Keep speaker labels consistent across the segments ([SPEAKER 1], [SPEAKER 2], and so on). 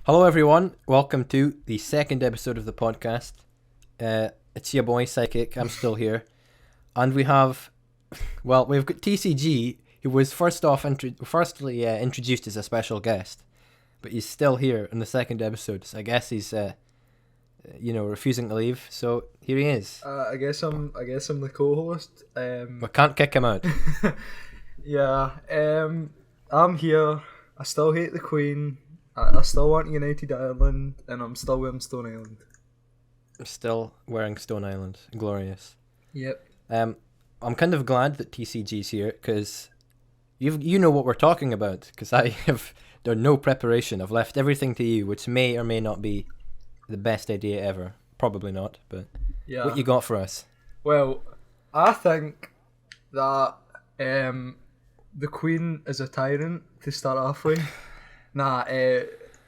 [SPEAKER 1] Hello, everyone. Welcome to the second episode of the podcast. It's your boy Psychic. I'm still here, and we've got TCG, who was firstly introduced as a special guest, but he's still here in the second episode. So I guess he's refusing to leave. So here he is.
[SPEAKER 2] I guess I'm the co-host.
[SPEAKER 1] We can't kick him out.
[SPEAKER 2] Yeah. I'm here. I still hate the Queen. I still want United Ireland, and I'm still wearing Stone Island.
[SPEAKER 1] Still wearing Stone Island. Glorious.
[SPEAKER 2] Yep.
[SPEAKER 1] I'm kind of glad that TCG's here because you know what we're talking about, because I have done no preparation. I've left everything to you, which may or may not be the best idea ever. Probably not, but
[SPEAKER 2] Yeah.
[SPEAKER 1] what you got for us?
[SPEAKER 2] Well, I think that the Queen is a tyrant to start off with.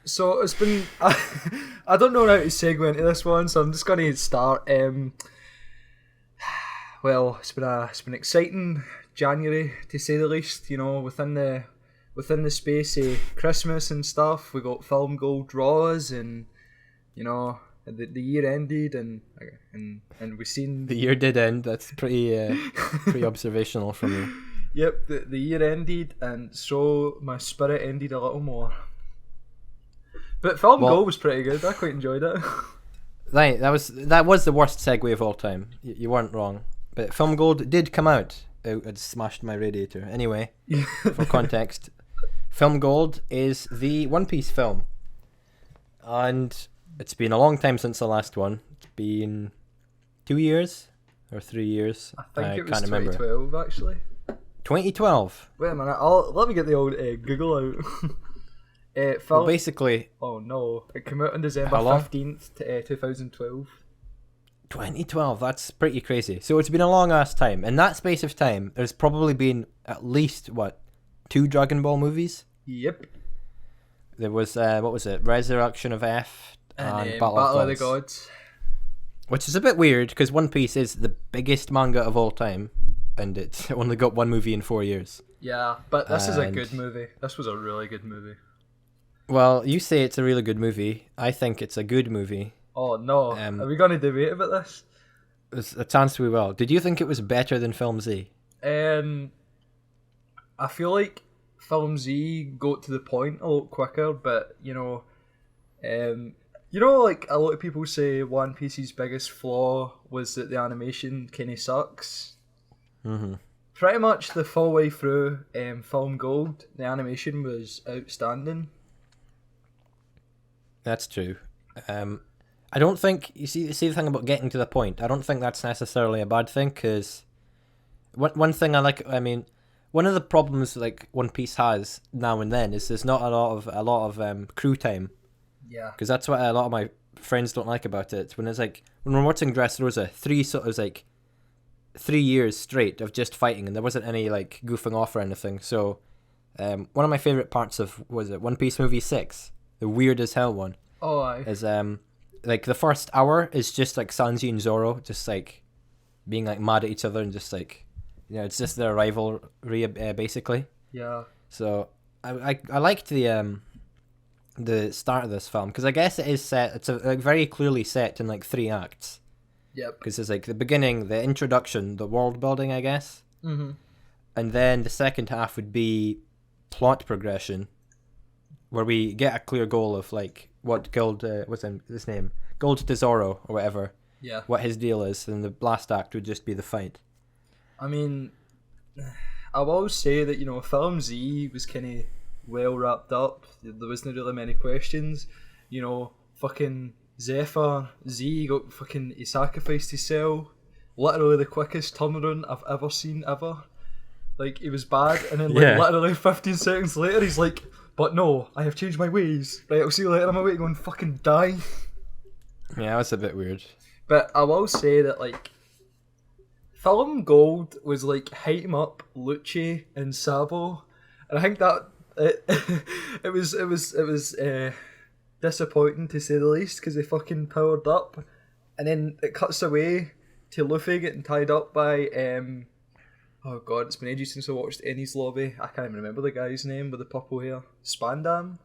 [SPEAKER 2] So it's been... I don't know how to segue into this one, so I'm just going to start. Well, it's been exciting January, to say the least. You know, within the space of Christmas and stuff, we got Film Gold draws, and you know, the year ended, and we seen
[SPEAKER 1] The year did end. That's pretty observational from you.
[SPEAKER 2] Yep, the year ended, and so my spirit ended a little more. But Film Gold was pretty good. I quite enjoyed it.
[SPEAKER 1] Right, that was the worst segue of all time. You weren't wrong. But Film Gold did come out. It had smashed my radiator. Anyway, for context, Film Gold is the One Piece film. And it's been a long time since the last one. It's been 2 years or 3 years.
[SPEAKER 2] I think it was
[SPEAKER 1] can't remember.
[SPEAKER 2] 2012, actually.
[SPEAKER 1] 2012.
[SPEAKER 2] Wait a minute, let me get the old Google out.
[SPEAKER 1] Well, basically...
[SPEAKER 2] Oh no, it came out on December 15th, 2012.
[SPEAKER 1] 2012, that's pretty crazy. So it's been a long ass time. In that space of time, there's probably been at least, 2 Dragon Ball movies?
[SPEAKER 2] Yep.
[SPEAKER 1] There was, what was it? Resurrection of F and Battle
[SPEAKER 2] of the Gods.
[SPEAKER 1] Which is a bit weird, because One Piece is the biggest manga of all time, and it's only got one movie in 4 years.
[SPEAKER 2] Yeah, but this is a good movie. This was a really good movie.
[SPEAKER 1] Well, you say it's a really good movie. I think it's a good movie.
[SPEAKER 2] Oh no, are we going to debate about this?
[SPEAKER 1] There's a chance we will. Did you think it was better than Film Z?
[SPEAKER 2] I feel like Film Z got to the point a lot quicker, but like a lot of people say One Piece's biggest flaw was that the animation kinda sucks.
[SPEAKER 1] Mm-hmm.
[SPEAKER 2] Pretty much the full way through Film Gold, the animation was outstanding.
[SPEAKER 1] That's true. I don't think you see the thing about getting to the point. I don't think that's necessarily a bad thing, because one thing I like. I mean, one of the problems like One Piece has now and then is there's not a lot of crew time.
[SPEAKER 2] Yeah.
[SPEAKER 1] Because that's what a lot of my friends don't like about it. When it's like when we're watching Dressrosa, 3 years straight of just fighting, and there wasn't any like goofing off or anything. So, one of my favorite parts of One Piece movie 6, the weird as hell one.
[SPEAKER 2] Oh, aye.
[SPEAKER 1] Is like the first hour is just like Sanji and Zoro just like being like mad at each other and just like, it's just their rivalry basically.
[SPEAKER 2] Yeah.
[SPEAKER 1] So I liked the start of this film, because I guess it is set. It's very clearly set in like 3 acts.
[SPEAKER 2] Yep.
[SPEAKER 1] Because there's like the beginning, the introduction, the world building, I guess.
[SPEAKER 2] Mm-hmm. And
[SPEAKER 1] then the second half would be plot progression, where we get a clear goal of like what Gold, what's his name? Gold to Zoro or whatever.
[SPEAKER 2] Yeah.
[SPEAKER 1] What his deal is, and the last act would just be the fight.
[SPEAKER 2] I mean, I will say that, Film Z was kind of well wrapped up. There wasn't really many questions. Fucking Zephyr Z he sacrificed himself. Literally the quickest turnaround I've ever seen ever. Like, he was bad, and then literally 15 seconds later he's like, but no, I have changed my ways. Right, I'll see you later. I'm away to go and fucking die.
[SPEAKER 1] Yeah, that's a bit weird. But
[SPEAKER 2] I will say that, like, Film Gold was like hyping up Lucci and Sabo, and I think that it was disappointing, to say the least, because they fucking powered up, and then it cuts away to Luffy getting tied up by oh god, it's been ages since I watched Enies Lobby. I can't even remember the guy's name with the purple hair. Spandam?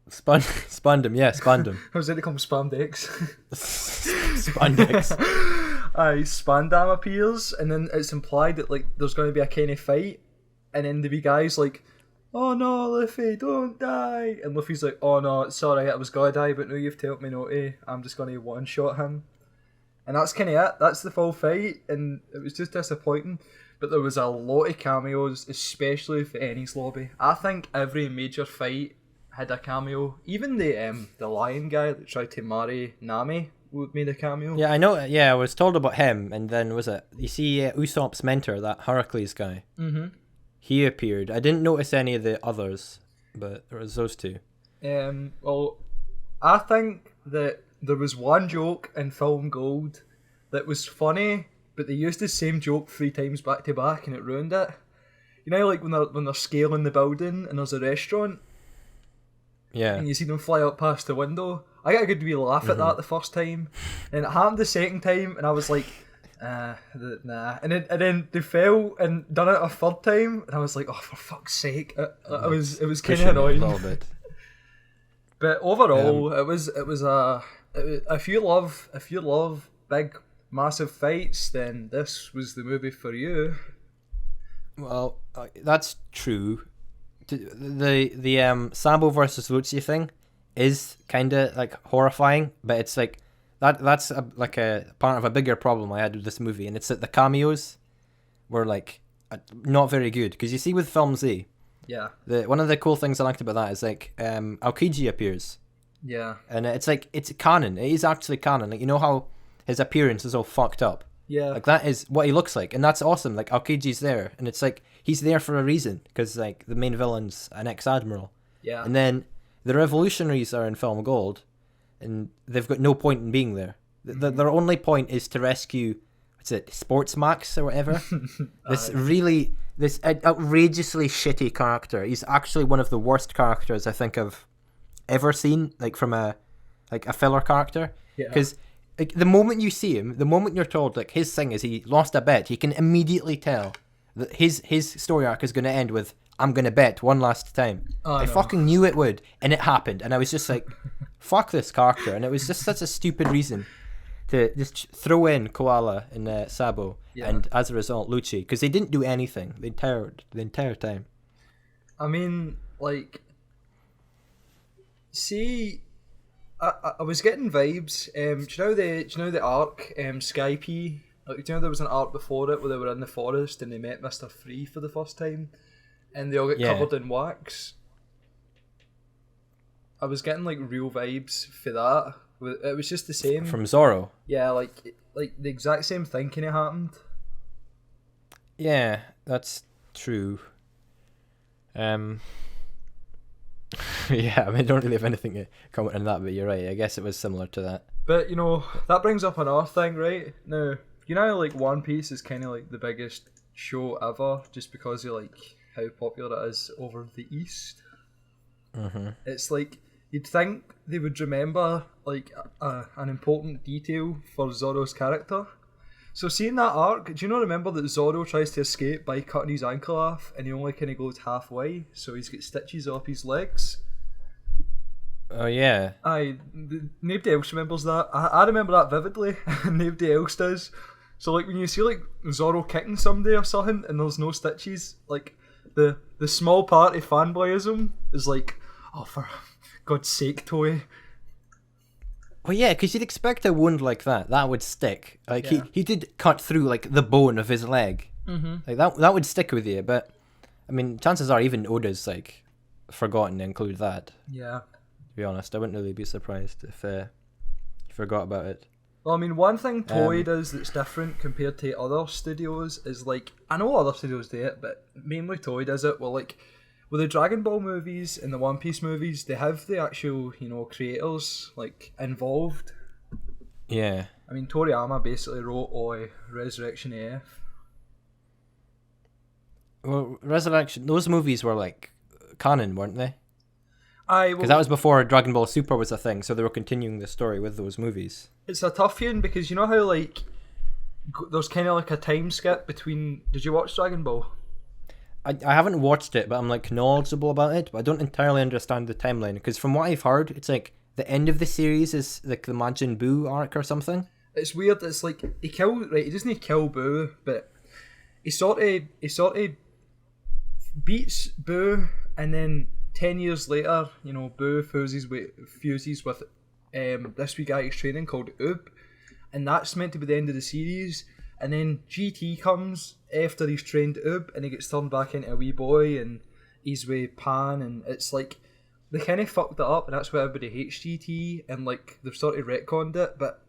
[SPEAKER 1] Spandam, yeah, Spandam.
[SPEAKER 2] I was going to call him Spandex.
[SPEAKER 1] Spandex.
[SPEAKER 2] Spandam appears, and then it's implied that like there's going to be a kind of fight, and then the wee guy's like, "Oh no, Luffy, don't die!" And Luffy's like, "Oh no, it's alright, I was gonna die, but now you've told me not to. I'm just gonna one-shot him." And that's kind of it. That's the full fight, and it was just disappointing. But there was a lot of cameos, especially for Enies Lobby. I think every major fight had a cameo. Even the lion guy that tried to marry Nami made a cameo.
[SPEAKER 1] Yeah, I know. Yeah, I was told about him, and then was it? You see, Usopp's mentor, that Heracles guy.
[SPEAKER 2] Mm-hmm.
[SPEAKER 1] He appeared. I didn't notice any of the others, but there was those two.
[SPEAKER 2] Well, I think that there was one joke in Film Gold that was funny, but they used the same joke 3 times back to back, and it ruined it. You know, like when they're scaling the building and there's a restaurant.
[SPEAKER 1] Yeah.
[SPEAKER 2] And you see them fly up past the window. I got a good wee laugh at that the first time, and it happened the second time, and I was like, nah. And then they fell and done it a third time, and I was like, oh, for fuck's sake! It was kind of annoying.
[SPEAKER 1] A little bit.
[SPEAKER 2] But overall, it was if you love big massive fights, then this was the movie for you.
[SPEAKER 1] Well, that's true. The Sabo versus Lucci thing is kind of like horrifying, but it's like that's a part of a bigger problem I had with this movie, and it's that the cameos were like not very good. Because you see with Film Z,
[SPEAKER 2] yeah,
[SPEAKER 1] one of the cool things I liked about that is like Aokiji appears,
[SPEAKER 2] yeah,
[SPEAKER 1] and it's like it's canon. It is actually canon. Like, you know how his appearance is all fucked up.
[SPEAKER 2] Yeah,
[SPEAKER 1] like that is what he looks like, and that's awesome. Like Aokiji's there, and it's like he's there for a reason, because like the main villain's an ex-admiral.
[SPEAKER 2] Yeah,
[SPEAKER 1] and then the revolutionaries are in Film Gold, and they've got no point in being there. Their only point is to rescue, what's it, Sports Max or whatever. this outrageously shitty character. He's actually one of the worst characters I think I've ever seen, like from a filler character. Because like the moment you see him, the moment you're told like his thing is he lost a bet, you can immediately tell that his story arc is going to end with, I'm going to bet one last time. I fucking knew it would, and it happened, and I was just like, fuck this character. And it was just such a stupid reason to just throw in Koala and Sabo, and as a result Lucci, because they didn't do anything the entire time.
[SPEAKER 2] I mean, like, see, I was getting vibes. Do you know the arc, Sky P? Like, do you know there was an arc before it where they were in the forest and they met Mr. Free for the first time, and they all get covered in wax? I was getting like real vibes for that. It was just the same
[SPEAKER 1] from Zorro.
[SPEAKER 2] Yeah, like the exact same thing kind of happened.
[SPEAKER 1] Yeah, that's true. Yeah, I mean, I don't really have anything to comment on that, but you're right. I guess it was similar to that.
[SPEAKER 2] But, you know, that brings up another thing, right? Now, you know, like, One Piece is kind of like the biggest show ever, just because of, like, how popular it is over the East.
[SPEAKER 1] Mm-hmm.
[SPEAKER 2] It's like, you'd think they would remember, like, an important detail for Zoro's character. So seeing that arc, do you not remember that Zoro tries to escape by cutting his ankle off, and he only kind of goes halfway, so he's got stitches up his legs?
[SPEAKER 1] Oh yeah.
[SPEAKER 2] Nobody else remembers that. I remember that vividly, and nobody else does. So like when you see like Zoro kicking somebody or something, and there's no stitches, like the small part of fanboyism is like, oh, for God's sake, Toei.
[SPEAKER 1] Well, yeah, because you'd expect a wound like that would stick. Like he did cut through like the bone of his leg.
[SPEAKER 2] Mm-hmm.
[SPEAKER 1] Like that would stick with you. But I mean, chances are even Oda's like forgotten to include that.
[SPEAKER 2] Yeah.
[SPEAKER 1] To be honest, I wouldn't really be surprised if he forgot about it.
[SPEAKER 2] Well, I mean, one thing Toei does that's different compared to other studios is like, I know other studios do it, but mainly Toei does it. Well, like with the Dragon Ball movies and the One Piece movies, they have the actual, you know, creators like involved.
[SPEAKER 1] Yeah.
[SPEAKER 2] I mean, Toriyama basically wrote Resurrection AF.
[SPEAKER 1] Well, Resurrection, those movies were like canon, weren't they?
[SPEAKER 2] Because
[SPEAKER 1] that was before Dragon Ball Super was a thing, so they were continuing the story with those movies.
[SPEAKER 2] It's a tough one because you know how like there's kind of like a time skip between. Did you watch Dragon Ball?
[SPEAKER 1] I haven't watched it, but I'm like knowledgeable about it. But I don't entirely understand the timeline because from what I've heard, it's like the end of the series is like the Majin Buu arc or something.
[SPEAKER 2] It's weird. It's like he doesn't kill Boo, but he sort of beats Boo, and then 10 years later, Boo fuses with this wee guy he's training called Oob, and that's meant to be the end of the series. And then GT comes after he's trained Oob, and he gets turned back into a wee boy, and he's with Pan, and it's like they kind of fucked it up, and that's why everybody hates GT, and like they've sort of retconned it. But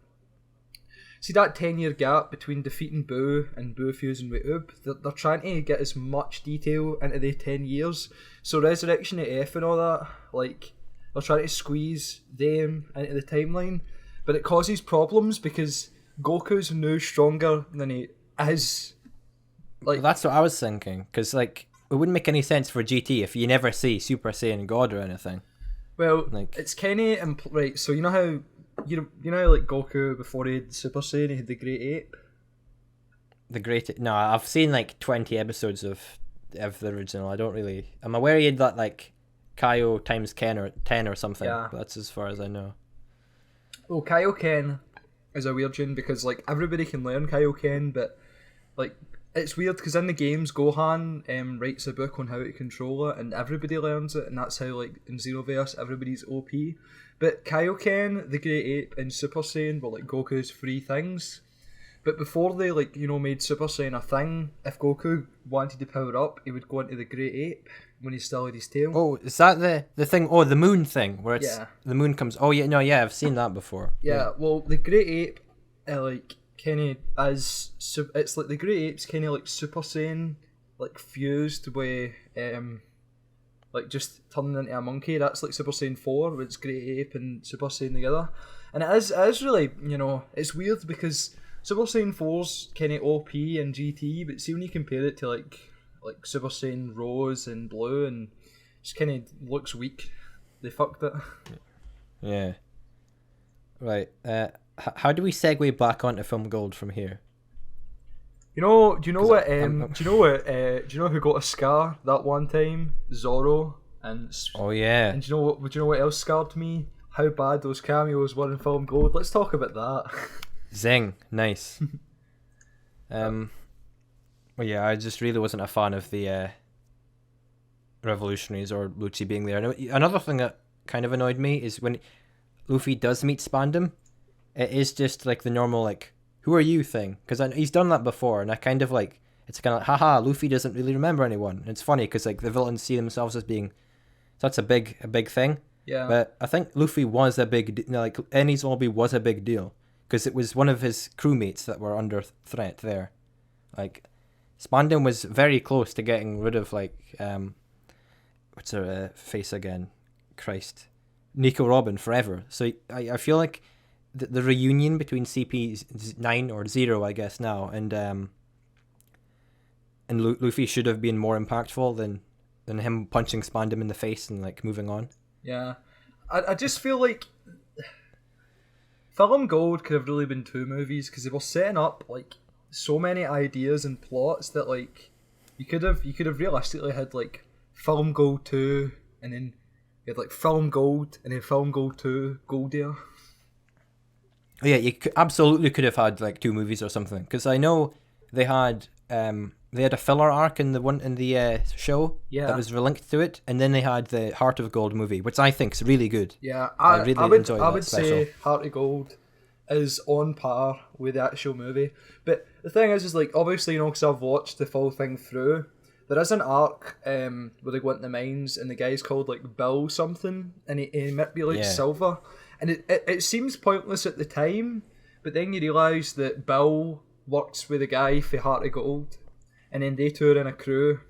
[SPEAKER 2] see that 10-year gap between defeating Boo and Boo fusing with Oob, they're trying to get as much detail into the 10 years. So Resurrection of F and all that, like they're trying to squeeze them into the timeline, but it causes problems because Goku's now stronger than he is. Like,
[SPEAKER 1] well, that's what I was thinking, because like it wouldn't make any sense for GT if you never see Super Saiyan God or anything.
[SPEAKER 2] Well,
[SPEAKER 1] like,
[SPEAKER 2] it's kind of right. So you know how like Goku before he had Super Saiyan, he had the Great Ape.
[SPEAKER 1] The Great. No, I've seen like 20 episodes of the original. I don't really. I'm aware he had that like Kaio times 10 or something.
[SPEAKER 2] Yeah.
[SPEAKER 1] But that's as far as I know.
[SPEAKER 2] Well, Kaioken is a weird one because like everybody can learn Kaioken, but like it's weird because in the games Gohan writes a book on how to control it, and everybody learns it, and that's how like in Xenoverse everybody's OP. But Kaioken, the Great Ape, and Super Saiyan were like Goku's three things. But before they made Super Saiyan a thing, if Goku wanted to power up, he would go into the Great Ape when he still had his tail.
[SPEAKER 1] Oh, is that the thing? Oh, the moon thing where it's the moon comes. Oh yeah, no, yeah, I've seen that before.
[SPEAKER 2] Yeah, well, the Great Ape, it's like the Great Ape's kind of like Super Saiyan, like fused with just turning into a monkey. That's like Super Saiyan 4, where it's Great Ape and Super Saiyan together. And it is really, it's weird because Super Saiyan 4's kind of OP and GT, but see when you compare it to like Super Saiyan Rose and Blue, and it just kind of looks weak. They fucked it.
[SPEAKER 1] Yeah. Right. How do we segue back onto Film Gold from here?
[SPEAKER 2] Do you know who got a scar that one time? Zorro.
[SPEAKER 1] Oh yeah.
[SPEAKER 2] And do you know what else scarred me? How bad those cameos were in Film Gold. Let's talk about that.
[SPEAKER 1] Zing, nice. Well, yeah, I just really wasn't a fan of the Revolutionaries or Lucci being there. Another thing that kind of annoyed me is when Luffy does meet Spandam, it is just like the normal like, who are you thing, because he's done that before, and I kind of like, it's kind of like, haha, Luffy doesn't really remember anyone. And it's funny because like the villains see themselves as being, so that's a big thing.
[SPEAKER 2] Yeah.
[SPEAKER 1] But I think Luffy was a big like Enies Lobby was a big deal because it was one of his crewmates that were under threat there. Like Spandam was very close to getting rid of like what's her face again? Christ, Nico Robin forever. So I feel like the reunion between CP9 or 0, I guess now, and Luffy should have been more impactful than him punching Spandam in the face and like moving on.
[SPEAKER 2] Yeah, I just feel like Film Gold could have really been 2 movies because they were setting up like so many ideas and plots that like you could have realistically had like Film Gold 2, and then you had like Film Gold, and then Film Gold 2, Goldia.
[SPEAKER 1] Oh, yeah, you absolutely could have had like 2 movies or something, because I know they had a filler arc in the show that was linked to it, and then they had the Heart of Gold movie, which I think is really good.
[SPEAKER 2] Yeah,
[SPEAKER 1] I really enjoyed that.
[SPEAKER 2] I would say Heart of Gold is on par with the actual movie. But the thing is like, obviously, because I've watched the full thing through, there is an arc where they go into the mines, and the guy's called like Bill something, and he might be like Silver. And it seems pointless at the time, but then you realise that Bill works with a guy for Heart of Gold, and then they two are in a crew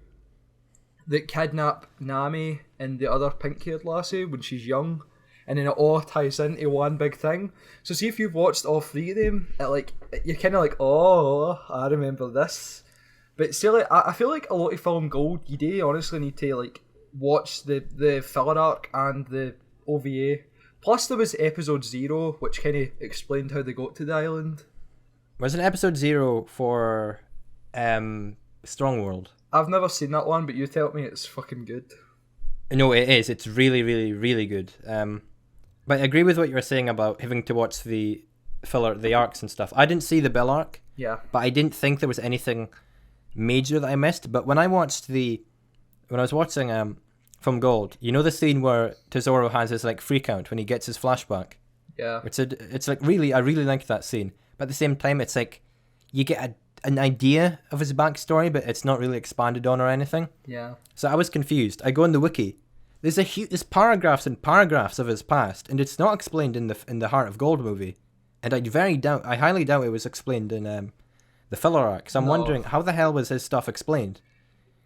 [SPEAKER 2] that kidnap Nami and the other pink-haired lassie when she's young, and then it all ties into one big thing. So see if you've watched all 3 of them, you're kind of like, oh, I remember this. But still, I feel like a lot of Film Gold, you do honestly need to like watch the filler arc and the OVA. Plus there was episode 0, which kind of explained how they got to the island.
[SPEAKER 1] Was it episode 0 for Strong World?
[SPEAKER 2] I've never seen that one, but you tell me it's fucking good.
[SPEAKER 1] No, it is. It's really, really, really good. But I agree with what you were saying about having to watch the filler, the arcs and stuff. I didn't see the Bill arc.
[SPEAKER 2] Yeah.
[SPEAKER 1] But I didn't think there was anything major that I missed. But when I was watching From Gold, you know the scene where Tesoro has his like freak out when he gets his flashback.
[SPEAKER 2] Yeah.
[SPEAKER 1] It's like I really like that scene. But at the same time, it's like you get an idea of his backstory, but it's not really expanded on or anything.
[SPEAKER 2] Yeah.
[SPEAKER 1] So I was confused. I go on the wiki. There's paragraphs and paragraphs of his past, and it's not explained in the Heart of Gold movie. And I highly doubt it was explained in the filler arc. So I'm wondering how the hell was his stuff explained?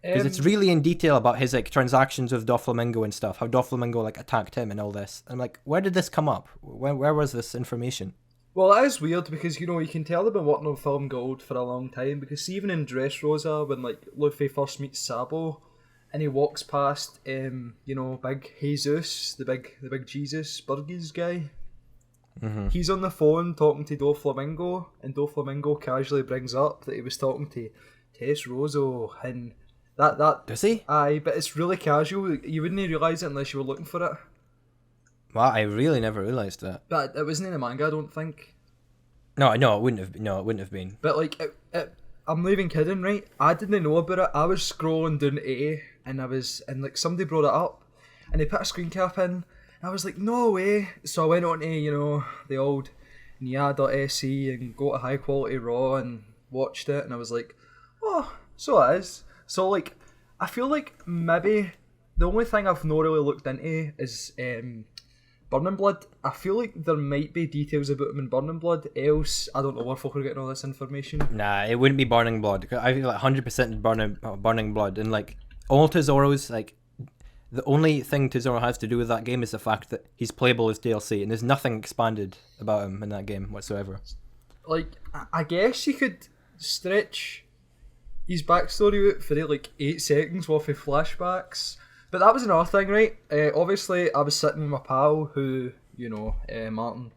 [SPEAKER 1] Because it's really in detail about his like transactions with Doflamingo and stuff. How Doflamingo like attacked him and all this. I'm like, where did this come up? Where was this information?
[SPEAKER 2] Well, that is weird because, you know, you can tell they've been working on Film Gold for a long time, because even in Dressrosa, when like Luffy first meets Sabo and he walks past you know, big Jesus, the big Jesus Burgess guy. Mm-hmm. He's on the phone talking to Doflamingo, and Doflamingo casually brings up that he was talking to Tess Rosso, and that
[SPEAKER 1] does he?
[SPEAKER 2] Aye, but it's really casual. You wouldn't realise it unless you were looking for it.
[SPEAKER 1] Well, I really never realised that.
[SPEAKER 2] But it wasn't in the manga, I don't think.
[SPEAKER 1] No, it wouldn't have. No, it wouldn't have been.
[SPEAKER 2] But like, I'm not even kidding, right? I didn't know about it. I was scrolling down A, and like somebody brought it up, and they put a screen cap in, and I was like, no way. So I went on to, you know, the old nia.se and go to High Quality Raw and watched it, and I was like, oh, so it is. So like, I feel like maybe the only thing I've not really looked into is Burning Blood. I feel like there might be details about him in Burning Blood, else I don't know where folk are getting all this information.
[SPEAKER 1] Nah, it wouldn't be Burning Blood. I feel like 100% Burning Blood, and like all Tesoro's, like the only thing Tesoro has to do with that game is the fact that he's playable as DLC, and there's nothing expanded about him in that game whatsoever.
[SPEAKER 2] Like, I guess you could stretch his backstory out for like 8 seconds worth of flashbacks. But that was another thing, right? Obviously, I was sitting with my pal, who, you know, Martin,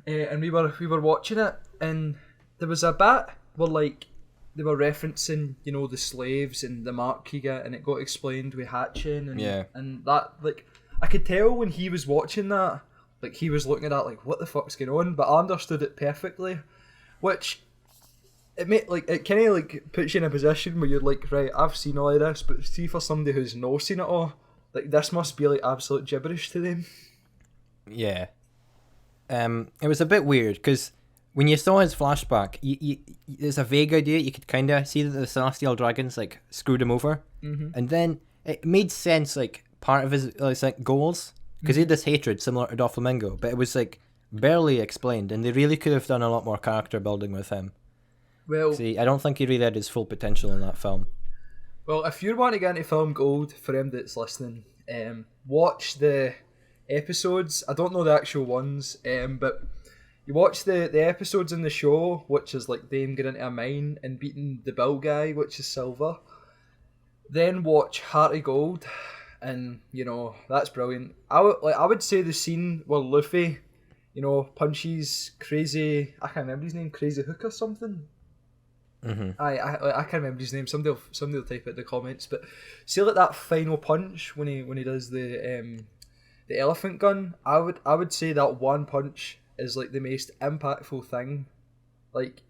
[SPEAKER 2] and we were watching it, and there was a bit where like they were referencing, you know, the slaves and the mark you get, and it got explained with hatching, and that, like, I could tell when he was watching that, like he was looking at that like, what the fuck's going on? But I understood it perfectly, which it kind of like puts you in a position where you're like, right, I've seen all of this, but see, for somebody who's not seen it all, like this must be like absolute gibberish to them.
[SPEAKER 1] Yeah. It was a bit weird because when you saw his flashback, you there's a vague idea you could kind of see that the Celestial Dragons like screwed him over, and then it made sense, like part of his like goals, because he had this hatred similar to Doflamingo, but it was like barely explained, and they really could have done a lot more character building with him.
[SPEAKER 2] Well,
[SPEAKER 1] see, I don't think he really had his full potential in that film.
[SPEAKER 2] Well, if you want to get into Film Gold, for him that's listening, watch the episodes. I don't know the actual ones, but you watch the episodes in the show, which is like them getting into a mine and beating the Bill guy, which is Silver. Then watch Heart of Gold, and you know that's brilliant. I would say the scene where Luffy, you know, punches Crazy. I can't remember his name. Crazy Hook or something.
[SPEAKER 1] Mm-hmm.
[SPEAKER 2] I can't remember his name. Somebody will type it in the comments. But see, like that final punch when he does the elephant gun. I would say that one punch is like the most impactful thing. Like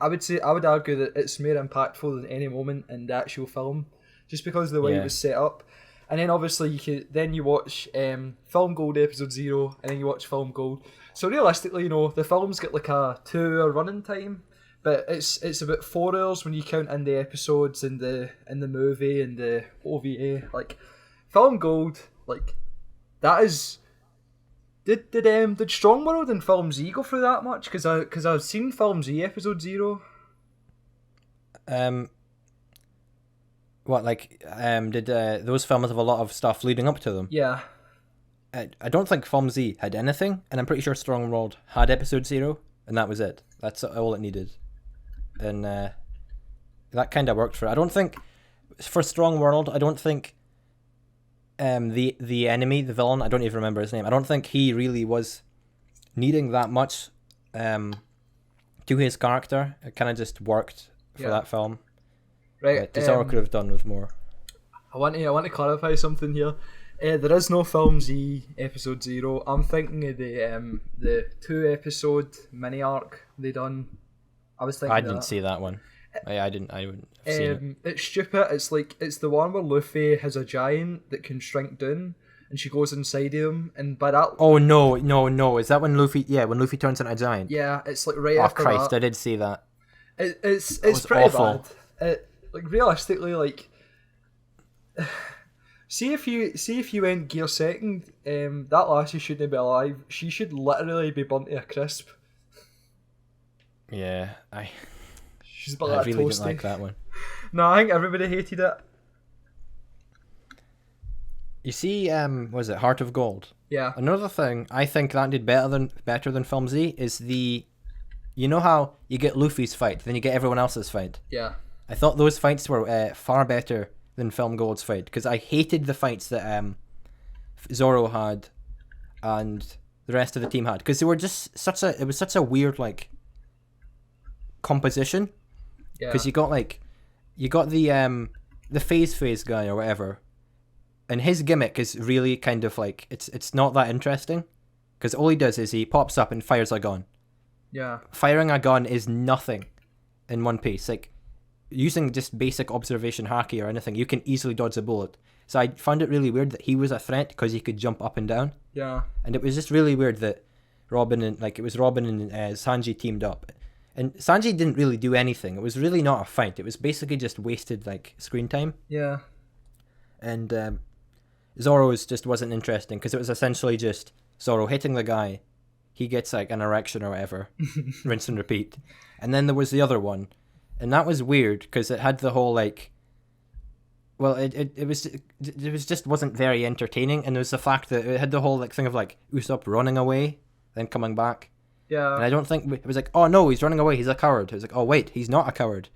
[SPEAKER 2] I would argue that it's more impactful than any moment in the actual film, just because of the way it was set up. And then obviously you watch Film Gold episode 0, and then you watch Film Gold. So realistically, you know, the films get like a 2-hour running time. But it's about 4 hours when you count in the episodes and the movie and the OVA. Like Film Gold, like that is. Did Strong World and Film Z go through that much? Because I've seen Film Z episode 0.
[SPEAKER 1] What, like did those films have a lot of stuff leading up to them?
[SPEAKER 2] Yeah.
[SPEAKER 1] I don't think Film Z had anything, and I'm pretty sure Strong World had episode 0, and that was it. That's all it needed. And that kind of worked for it. I don't think for Strong World, I don't think the enemy, the villain, I don't even remember his name, I don't think he really was needing that much to his character. It kind of just worked for that film.
[SPEAKER 2] Right.
[SPEAKER 1] Zoro could have done with more.
[SPEAKER 2] I want to clarify something here. There is no Film Z episode 0. I'm thinking of the 2-episode mini arc they done. I was thinking.
[SPEAKER 1] I didn't see that one. I wouldn't have seen it.
[SPEAKER 2] It's stupid. It's the one where Luffy has a giant that can shrink down, and she goes inside him, and by that.
[SPEAKER 1] Oh no! Is that when Luffy? Yeah, when Luffy turns into a giant.
[SPEAKER 2] Yeah, it's like right after
[SPEAKER 1] Christ,
[SPEAKER 2] that.
[SPEAKER 1] I did see that.
[SPEAKER 2] It's pretty
[SPEAKER 1] awful.
[SPEAKER 2] bad. Like realistically, like. See if you went gear second, that lassie shouldn't be alive. She should literally be burnt to a crisp.
[SPEAKER 1] Yeah,
[SPEAKER 2] She's about
[SPEAKER 1] I
[SPEAKER 2] that
[SPEAKER 1] really
[SPEAKER 2] toasty.
[SPEAKER 1] didn't like that one.
[SPEAKER 2] No, I think everybody hated it.
[SPEAKER 1] You see, was it Heart of Gold?
[SPEAKER 2] Yeah.
[SPEAKER 1] Another thing I think that did better than Film Z is you know how you get Luffy's fight, then you get everyone else's fight.
[SPEAKER 2] Yeah.
[SPEAKER 1] I thought those fights were far better than Film Gold's fight, because I hated the fights that Zoro had and the rest of the team had, because they were just such a weird like composition. Because you got the phase guy or whatever, and his gimmick is really kind of like it's not that interesting, because all he does is he pops up and fires a gun.
[SPEAKER 2] Yeah.
[SPEAKER 1] Firing a gun is nothing in One Piece. Like, using just basic observation haki or anything, you can easily dodge a bullet. So I found it really weird that he was a threat because he could jump up and down.
[SPEAKER 2] Yeah.
[SPEAKER 1] And it was just really weird that Robin and Sanji teamed up. And Sanji didn't really do anything. It was really not a fight. It was basically just wasted like screen time.
[SPEAKER 2] Yeah.
[SPEAKER 1] And Zoro's just wasn't interesting, because it was essentially just Zoro hitting the guy. He gets like an erection or whatever. Rinse and repeat. And then there was the other one. And that was weird, because it had the whole like, well, it was just wasn't very entertaining, and there was the fact that it had the whole like thing of like Usopp running away, then coming back.
[SPEAKER 2] Yeah.
[SPEAKER 1] And I don't think it was like, oh no, he's running away, he's a coward. It was like, oh wait, he's not a coward.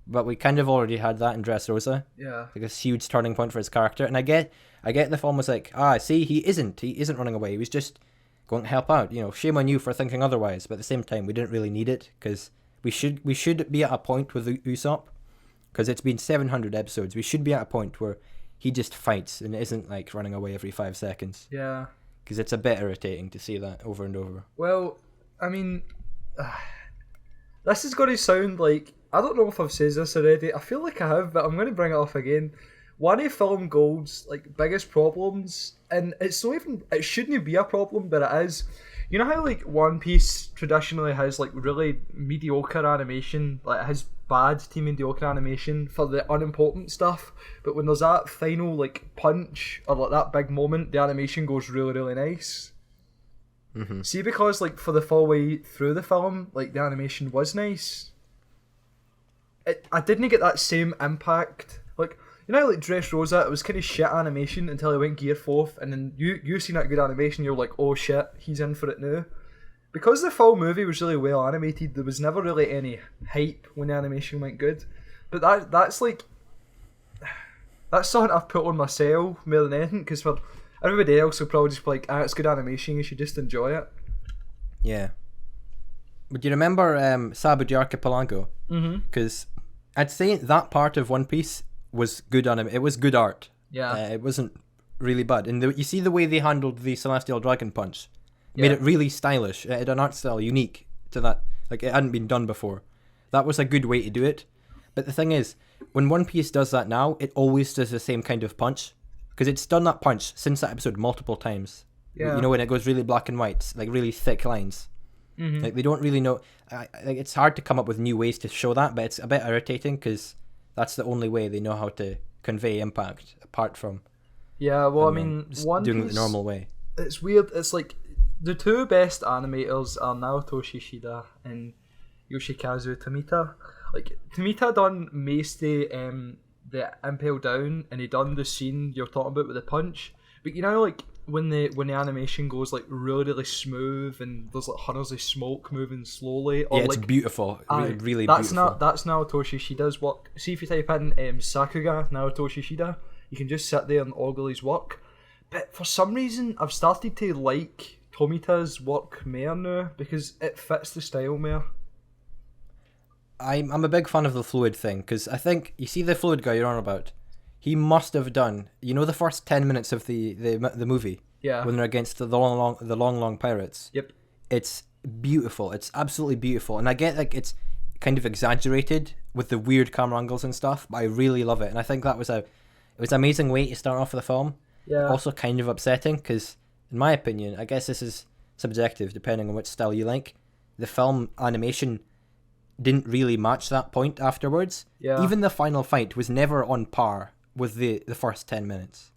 [SPEAKER 1] But we kind of already had that in Dressrosa.
[SPEAKER 2] Yeah.
[SPEAKER 1] Like a huge turning point for his character, and I get the film was like, see, he isn't running away. He was just going to help out. You know, shame on you for thinking otherwise. But at the same time, we didn't really need it, because we should be at a point with Usopp, because it's been 700 episodes. We should be at a point where he just fights and isn't like running away every 5 seconds.
[SPEAKER 2] Yeah.
[SPEAKER 1] Because it's a bit irritating to see that over and over.
[SPEAKER 2] Well, I mean, this is going to sound like, I don't know if I've said this already. I feel like I have, but I'm going to bring it up again. One of Film Gold's like biggest problems, and it shouldn't be a problem, but it is. You know how like One Piece traditionally has like really mediocre animation, like it has bad to mediocre animation for the unimportant stuff, but when there's that final like punch or like that big moment, the animation goes really, really nice.
[SPEAKER 1] Mm-hmm.
[SPEAKER 2] See, because like for the full way through the film, like the animation was nice. I didn't get that same impact. Like, you know, like Dressrosa, it was kind of shit animation until it went Gear 4th, and then you seen that good animation, you're like, oh shit, he's in for it now. Because the full movie was really well animated, there was never really any hype when the animation went good. But that's like, that's something I've put on myself more than anything, because for everybody else will probably just be like, it's good animation, you should just enjoy it.
[SPEAKER 1] Yeah. Would you remember Sabu the Archipelago?
[SPEAKER 2] Mm-hmm.
[SPEAKER 1] Because I'd say that part of One Piece was good it was good art.
[SPEAKER 2] Yeah.
[SPEAKER 1] It wasn't really bad. And you see the way they handled the Celestial Dragon Punch. Made it really stylish. It had an art style unique to that. Like, it hadn't been done before. That was a good way to do it. But the thing is, when One Piece does that now, it always does the same kind of punch. Because it's done that punch since that episode multiple times.
[SPEAKER 2] Yeah.
[SPEAKER 1] You know, when it goes really black and white, like really thick lines.
[SPEAKER 2] Mm-hmm.
[SPEAKER 1] Like, they don't really know. Like, it's hard to come up with new ways to show that, but it's a bit irritating, because that's the only way they know how to convey impact, apart from
[SPEAKER 2] I mean, One
[SPEAKER 1] doing
[SPEAKER 2] Piece,
[SPEAKER 1] it the normal way.
[SPEAKER 2] It's weird. It's like the two best animators are Naoto Shishida and Yoshikazu Tomita. Like, Tomita done most the Impel Down, and he done the scene you're talking about with the punch. But you know, like when the animation goes like really, really smooth, and there's like hundreds of smoke moving slowly. Or,
[SPEAKER 1] Yeah, it's
[SPEAKER 2] like,
[SPEAKER 1] beautiful. Really
[SPEAKER 2] that's
[SPEAKER 1] beautiful.
[SPEAKER 2] That's Naoto Shishida's work. See, if you type in Sakuga Naoto Shishida, you can just sit there and ogle his work. But for some reason, I've started to like Tomita's work more now, because it fits the style more.
[SPEAKER 1] I'm a big fan of the fluid thing, because I think, you see the fluid guy you're on about, he must have done, the first 10 minutes of the movie,
[SPEAKER 2] Yeah.
[SPEAKER 1] when they're against the long pirates.
[SPEAKER 2] Yep.
[SPEAKER 1] It's beautiful. It's absolutely beautiful. And I get, like, it's kind of exaggerated with the weird camera angles and stuff, but I really love it. And I think it was an amazing way to start off the film.
[SPEAKER 2] Yeah.
[SPEAKER 1] Also kind of upsetting, because, in my opinion, I guess this is subjective, depending on which style you like, the film animation didn't really match that point afterwards.
[SPEAKER 2] Yeah.
[SPEAKER 1] Even the final fight was never on par with the first 10 minutes,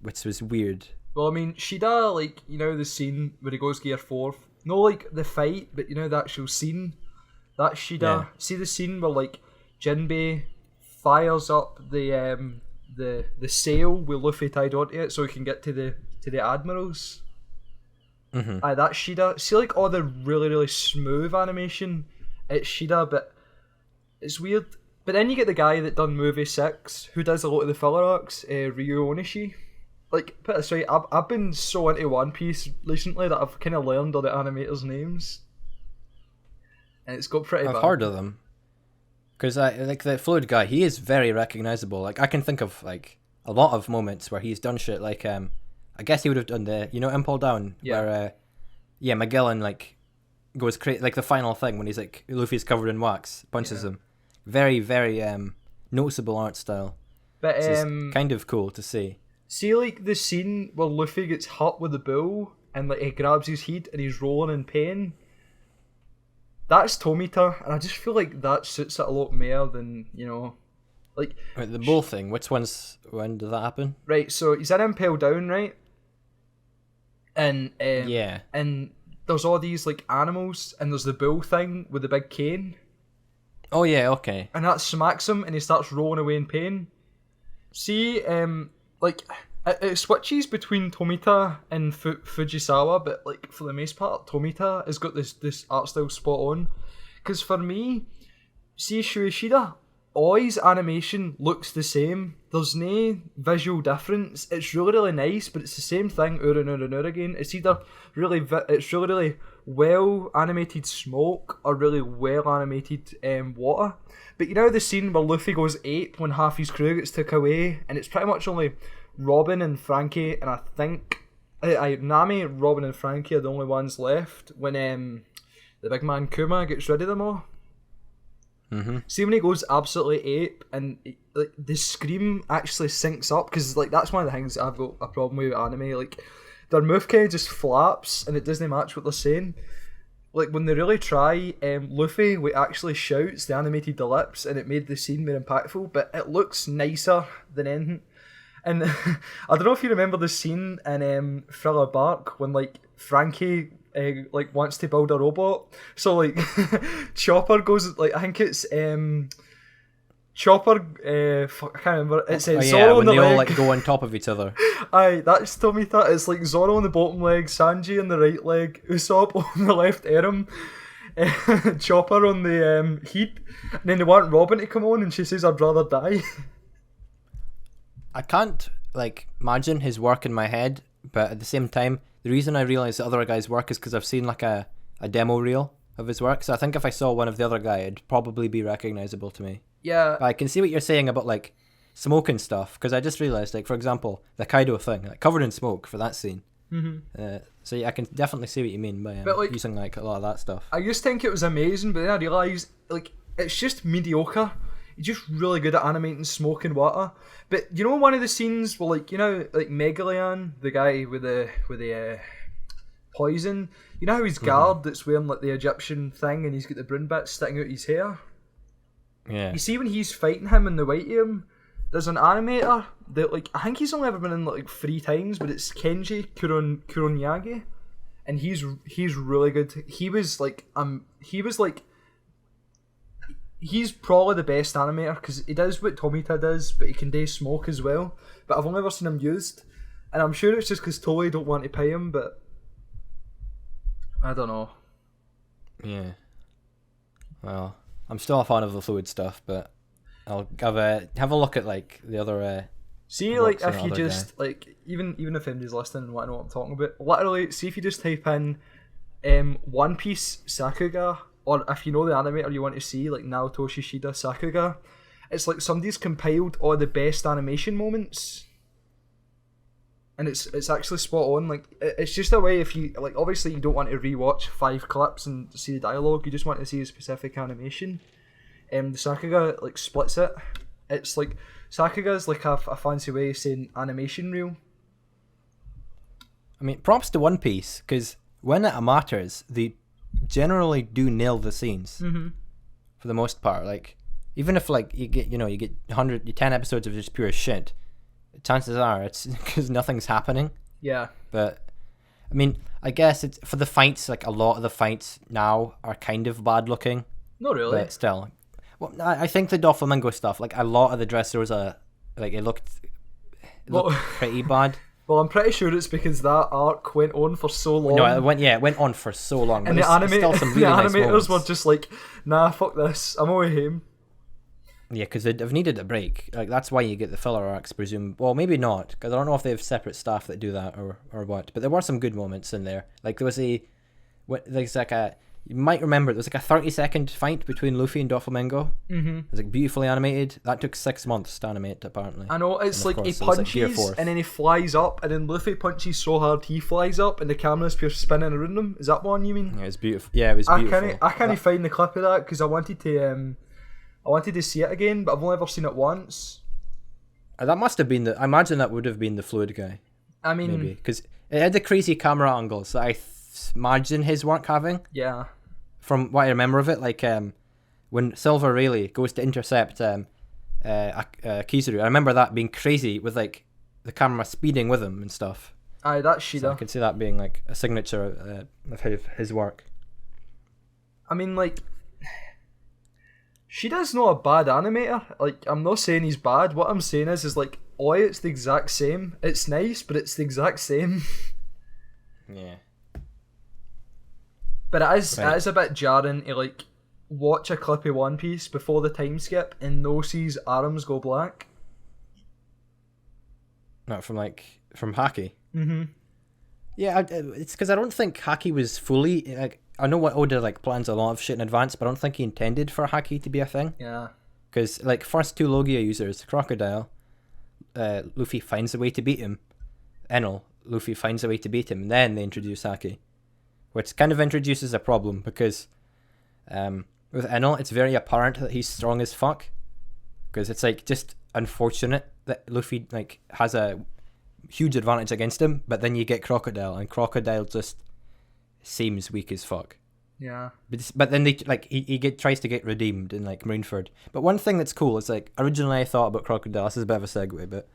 [SPEAKER 1] which was weird.
[SPEAKER 2] Well, I mean, Shida, like, the scene where he goes gear 4, no, like, the fight, but, the actual scene, that Shida,
[SPEAKER 1] Yeah.
[SPEAKER 2] see the scene where, like, Jinbei fires up the sail with Luffy tied onto it so he can get to the admirals?
[SPEAKER 1] Mm-hmm.
[SPEAKER 2] Aye, that's Shida. See, like, all the really, really smooth animation, it's Shida, but it's weird. But then you get the guy that done movie 6, who does a lot of the filler arcs, Ryu Onishi. Like, put it this way, I've been so into One Piece recently that I've kind of learned all the animators' names. And it's got pretty bad.
[SPEAKER 1] I've heard of them. Because, like, the fluid guy, he is very recognizable. Like, I can think of, like, a lot of moments where he's done shit, like, I guess he would have done the, Impel Down,
[SPEAKER 2] Yeah.
[SPEAKER 1] where, Magellan, like, goes crazy, like, the final thing when he's, like, Luffy's covered in wax, punches him. Very, very, noticeable art style.
[SPEAKER 2] But,
[SPEAKER 1] It's kind of cool to see.
[SPEAKER 2] see, like, the scene where Luffy gets hit with the bull, and, like, he grabs his head and he's rolling in pain. That's Tomita, and I just feel like that suits it a lot more than, like...
[SPEAKER 1] Wait, the bull thing, when did that happen?
[SPEAKER 2] Right, so he's in Impel Down, right? And,
[SPEAKER 1] Yeah.
[SPEAKER 2] and there's all these, like, animals, and there's the bull thing with the big cane,
[SPEAKER 1] Oh, yeah, okay.
[SPEAKER 2] and that smacks him, and he starts rolling away in pain. See, like, it switches between Tomita and Fujisawa, but, like, for the most part, Tomita has got this art style spot on. Because for me, see Shueishida, all his animation looks the same. There's no visual difference. It's really, really nice, but it's the same thing over and over and over again. It's either it's really, really well animated smoke or really well animated water. But the scene where Luffy goes ape when half his crew gets took away, and it's pretty much only Robin and Frankie, and I think Nami, Robin and Frankie are the only ones left when the big man Kuma gets rid of them all.
[SPEAKER 1] Mm-hmm.
[SPEAKER 2] See when he goes absolutely ape, and like the scream actually syncs up, because like that's one of the things I've got a problem with anime. Like their move kind of just flaps and it doesn't match what they're saying. Like when they really try, Luffy actually shouts, they animated the lips, and it made the scene more impactful. But it looks nicer than anything. And I don't know if you remember the scene in Thriller Bark when like Frankie like wants to build a robot. So like Chopper goes like I think it's Chopper. Fuck, I can't remember. It's Zoro
[SPEAKER 1] when
[SPEAKER 2] on the
[SPEAKER 1] they
[SPEAKER 2] leg.
[SPEAKER 1] all like go on top of each other.
[SPEAKER 2] Aye, that's Tomita. It's like Zoro on the bottom leg, Sanji on the right leg, Usopp on the left arm, Chopper on the heat, and then they want Robin to come on, and she says, "I'd rather die."
[SPEAKER 1] I can't like imagine his work in my head, but at the same time, the reason I realise the other guy's work is because I've seen like a demo reel of his work. So I think if I saw one of the other guy, it'd probably be recognisable to me.
[SPEAKER 2] Yeah.
[SPEAKER 1] But I can see what you're saying about like smoke and stuff, because I just realised, like for example, the Kaido thing, like covered in smoke for that scene.
[SPEAKER 2] Mm-hmm.
[SPEAKER 1] So yeah, I can definitely see what you mean by
[SPEAKER 2] But, like,
[SPEAKER 1] using like a lot of that stuff.
[SPEAKER 2] I used to think it was amazing, but then I realised like it's just mediocre. He's just really good at animating smoke and water. But one of the scenes where like like Megalian, the guy with the poison, how his guard that's wearing like the Egyptian thing and he's got the brown bits sticking out his hair?
[SPEAKER 1] Yeah.
[SPEAKER 2] You see when he's fighting him in the White Room, there's an animator that like I think he's only ever been in like 3 times, but it's Kenji Kuronyagi, and he's really good. He's probably the best animator because he does what Tomita does, but he can do smoke as well. But I've only ever seen him used, and I'm sure it's just because Toei don't want to pay him, but I don't know.
[SPEAKER 1] Yeah. Well, I'm still a fan of the fluid stuff, but I'll have a look at like the other.
[SPEAKER 2] See, like
[SPEAKER 1] works
[SPEAKER 2] if
[SPEAKER 1] of
[SPEAKER 2] you
[SPEAKER 1] the other
[SPEAKER 2] just like even if anybody's listening and want to know what I'm talking about, literally see if you just type in One Piece Sakuga or if you know the animator you want to see, like Naoto Shishida Sakuga, it's like somebody's compiled all the best animation moments. And it's actually spot on. Like, it's just a way, if you like, obviously you don't want to rewatch 5 clips and see the dialogue. You just want to see a specific animation. The Sakuga like splits it. It's like Sakuga's like a fancy way of saying animation reel.
[SPEAKER 1] I mean, props to One Piece, because when it matters, they generally do nail the scenes for the most part. Like, even if like you get 10 episodes of just pure shit, chances are it's because nothing's happening.
[SPEAKER 2] Yeah.
[SPEAKER 1] But I mean, I guess it's for the fights. Like, a lot of the fights now are kind of bad looking.
[SPEAKER 2] Not really.
[SPEAKER 1] But still, well, I think the Doflamingo stuff, like a lot of the Dressrosa, like it looked pretty bad.
[SPEAKER 2] Well, I'm pretty sure it's because that arc went on for so long.
[SPEAKER 1] No, it went on for so long.
[SPEAKER 2] And the animators were just like, nah, fuck this, I'm away home.
[SPEAKER 1] Yeah, because they've needed a break. Like, that's why you get the filler arcs, presume. Well, maybe not, because I don't know if they have separate staff that do that or what. But there were some good moments in there. Like, there's like a, you might remember, there was like a 30-second fight between Luffy and Doflamingo. It was like beautifully animated. That took 6 months to animate, apparently.
[SPEAKER 2] I know, it's like he punches and then he flies up, and then Luffy punches so hard he flies up, and the camera's pure spinning around him. Is that one you mean?
[SPEAKER 1] Yeah, it was beautiful. Yeah, it was beautiful.
[SPEAKER 2] I can't find the clip of that because I wanted to see it again, but I've only ever seen it once.
[SPEAKER 1] That must have been I imagine that would have been the Fluid guy. I mean, maybe because it had the crazy camera angles that I imagine his work having.
[SPEAKER 2] Yeah.
[SPEAKER 1] From what I remember of it, like when Silver Rayleigh goes to intercept Kizaru, I remember that being crazy with like the camera speeding with him and stuff.
[SPEAKER 2] Aye, that's Shida.
[SPEAKER 1] So I could see that being like a signature of his work.
[SPEAKER 2] I mean, like, Shida's not a bad animator. Like, I'm not saying he's bad. What I'm saying is like, it's the exact same. It's nice, but it's the exact same.
[SPEAKER 1] Yeah.
[SPEAKER 2] But it is a bit jarring to like watch a clip of One Piece before the time skip and Nosey's arms go black.
[SPEAKER 1] Not from Haki. Yeah, it's because I don't think Haki was fully like. I know what Oda like plans a lot of shit in advance, but I don't think he intended for Haki to be a thing.
[SPEAKER 2] Yeah.
[SPEAKER 1] Because like first 2 Logia users, Crocodile, Luffy finds a way to beat him. Enel, Luffy finds a way to beat him, and then they introduce Haki, which kind of introduces a problem because with Enel, it's very apparent that he's strong as fuck. Because it's like just unfortunate that Luffy like has a huge advantage against him, but then you get Crocodile, and Crocodile just seems weak as fuck.
[SPEAKER 2] Yeah.
[SPEAKER 1] But then they like he tries to get redeemed in like Marineford. But one thing that's cool is like originally I thought about Crocodile. This is a bit of a segue, but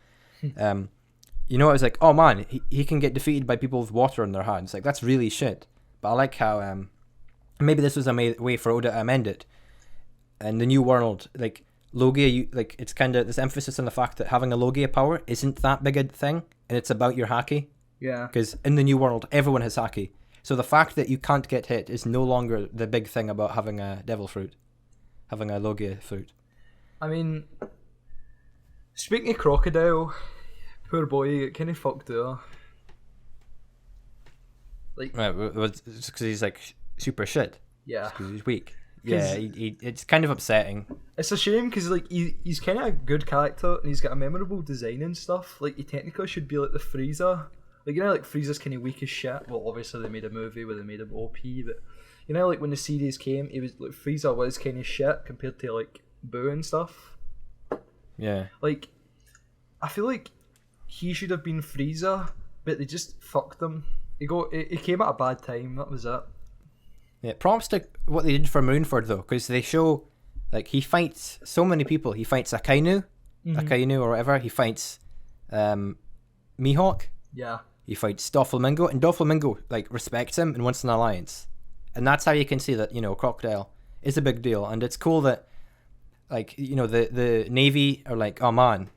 [SPEAKER 1] you know, I was like, oh man, he can get defeated by people with water in their hands. Like, that's really shit. But I like how maybe this was a way for Oda to amend it. And the New World, like Logia, like it's kind of this emphasis on the fact that having a Logia power isn't that big a thing, and it's about your Haki.
[SPEAKER 2] Yeah.
[SPEAKER 1] Because in the New World, everyone has Haki. So the fact that you can't get hit is no longer the big thing about having a Devil Fruit, having a Logia fruit.
[SPEAKER 2] I mean, speaking of Crocodile, poor boy, kind of fucked there. Like,
[SPEAKER 1] right, it's because he's like super shit.
[SPEAKER 2] Yeah.
[SPEAKER 1] Because he's weak. Yeah, it's kind of upsetting.
[SPEAKER 2] It's a shame because like he's kind of a good character and he's got a memorable design and stuff. Like, he technically should be like the Frieza. Like, you know, like Frieza's kind of weak as shit. Well, obviously they made a movie where they made him OP, but you know, like when the series came, he was like Frieza was kind of shit compared to like Boo and stuff.
[SPEAKER 1] Yeah.
[SPEAKER 2] Like, I feel like he should have been Frieza, but they just fucked him. He came at a bad time. That was it.
[SPEAKER 1] Yeah, props to what they did for Marineford though, because they show like he fights so many people. He fights Akainu or whatever. He fights Mihawk.
[SPEAKER 2] Yeah.
[SPEAKER 1] He fights Doflamingo, and Doflamingo like respects him and wants an alliance. And that's how you can see that, you know, Crocodile is a big deal. And it's cool that like, you know, the Navy are like, oh man,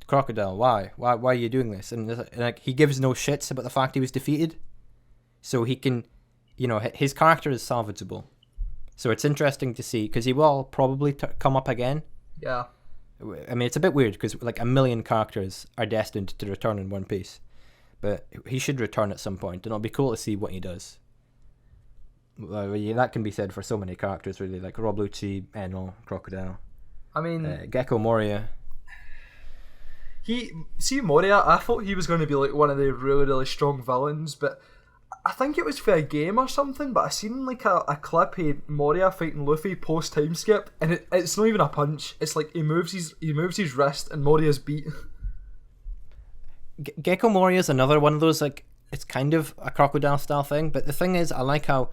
[SPEAKER 1] Crocodile, why are you doing this? And like he gives no shits about the fact he was defeated, so he can, you know, his character is salvageable. So it's interesting to see, because he will probably come up again.
[SPEAKER 2] Yeah.
[SPEAKER 1] I mean, it's a bit weird because like 1 million characters are destined to return in One Piece, but he should return at some point, and it'll be cool to see what he does. Well, yeah, that can be said for so many characters, really. Like Rob Lucci, Enel, Crocodile.
[SPEAKER 2] I mean,
[SPEAKER 1] Gecko Moria.
[SPEAKER 2] Moria, I thought he was going to be like one of the really, really strong villains, but I think it was for a game or something, but I seen like a clip of Moria fighting Luffy post time skip, and it's not even a punch. It's like he moves his wrist and Moria's beat.
[SPEAKER 1] Gecko Moria is another one of those, like, it's kind of a Crocodile style thing, but the thing is, I like how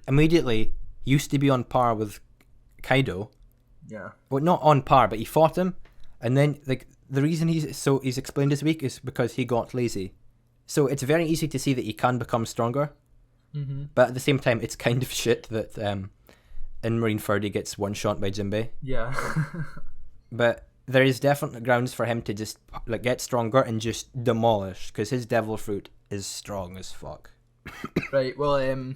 [SPEAKER 1] immediately he used to be on par with Kaido.
[SPEAKER 2] Yeah.
[SPEAKER 1] Well, not on par, but he fought him, and then like the reason he's explained as weak is because he got lazy. So it's very easy to see that he can become stronger, but at the same time, it's kind of shit that in Marineford he gets one shot by Jinbei.
[SPEAKER 2] Yeah.
[SPEAKER 1] But there is definitely grounds for him to just like get stronger and just demolish, because his devil fruit is strong as fuck.
[SPEAKER 2] Right. Well,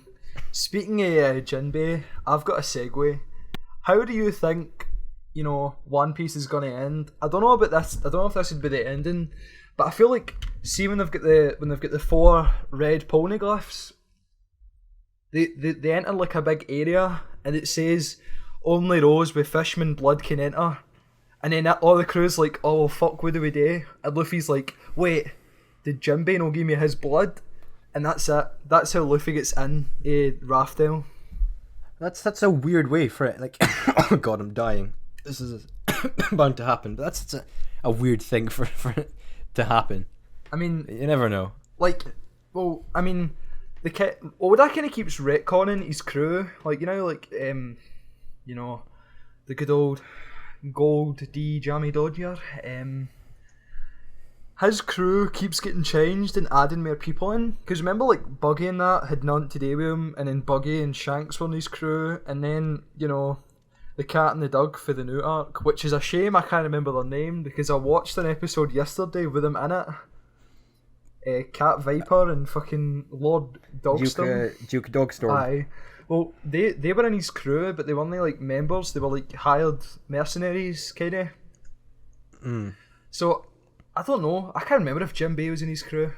[SPEAKER 2] speaking of Jinbei, I've got a segue. How do you think, One Piece is going to end? I don't know about this. I don't know if this would be the ending, but I feel like, see when they've got the 4 red poneglyphs, they enter like a big area, and it says only those with Fishman blood can enter, and then all the crew's like, oh well, fuck, what do we do? And Luffy's like, wait, did Jinbei not give me his blood? And that's it. That's how Luffy gets in Raftel.
[SPEAKER 1] That's a weird way for it. Like, oh god, I'm dying. This is bound to happen. But that's a weird thing for it to happen.
[SPEAKER 2] I mean,
[SPEAKER 1] you never know.
[SPEAKER 2] Like, well, I mean, Oda kind of keeps retconning his crew. Like, the good old Gold D Jammy Dodger. His crew keeps getting changed and adding more people in. Because remember, like, Buggy and that had nothing to do with him, and then Buggy and Shanks were in his crew, and then, the Cat and the Dog for the new arc, which is a shame I can't remember their name, because I watched an episode yesterday with them in it. Cat Viper and fucking Lord Dogstorm.
[SPEAKER 1] Duke Dogstorm.
[SPEAKER 2] Aye. Well, they were in his crew, but they weren't like members, they were like hired mercenaries, kinda. So, I don't know. I can't remember if Jinbei was in his crew.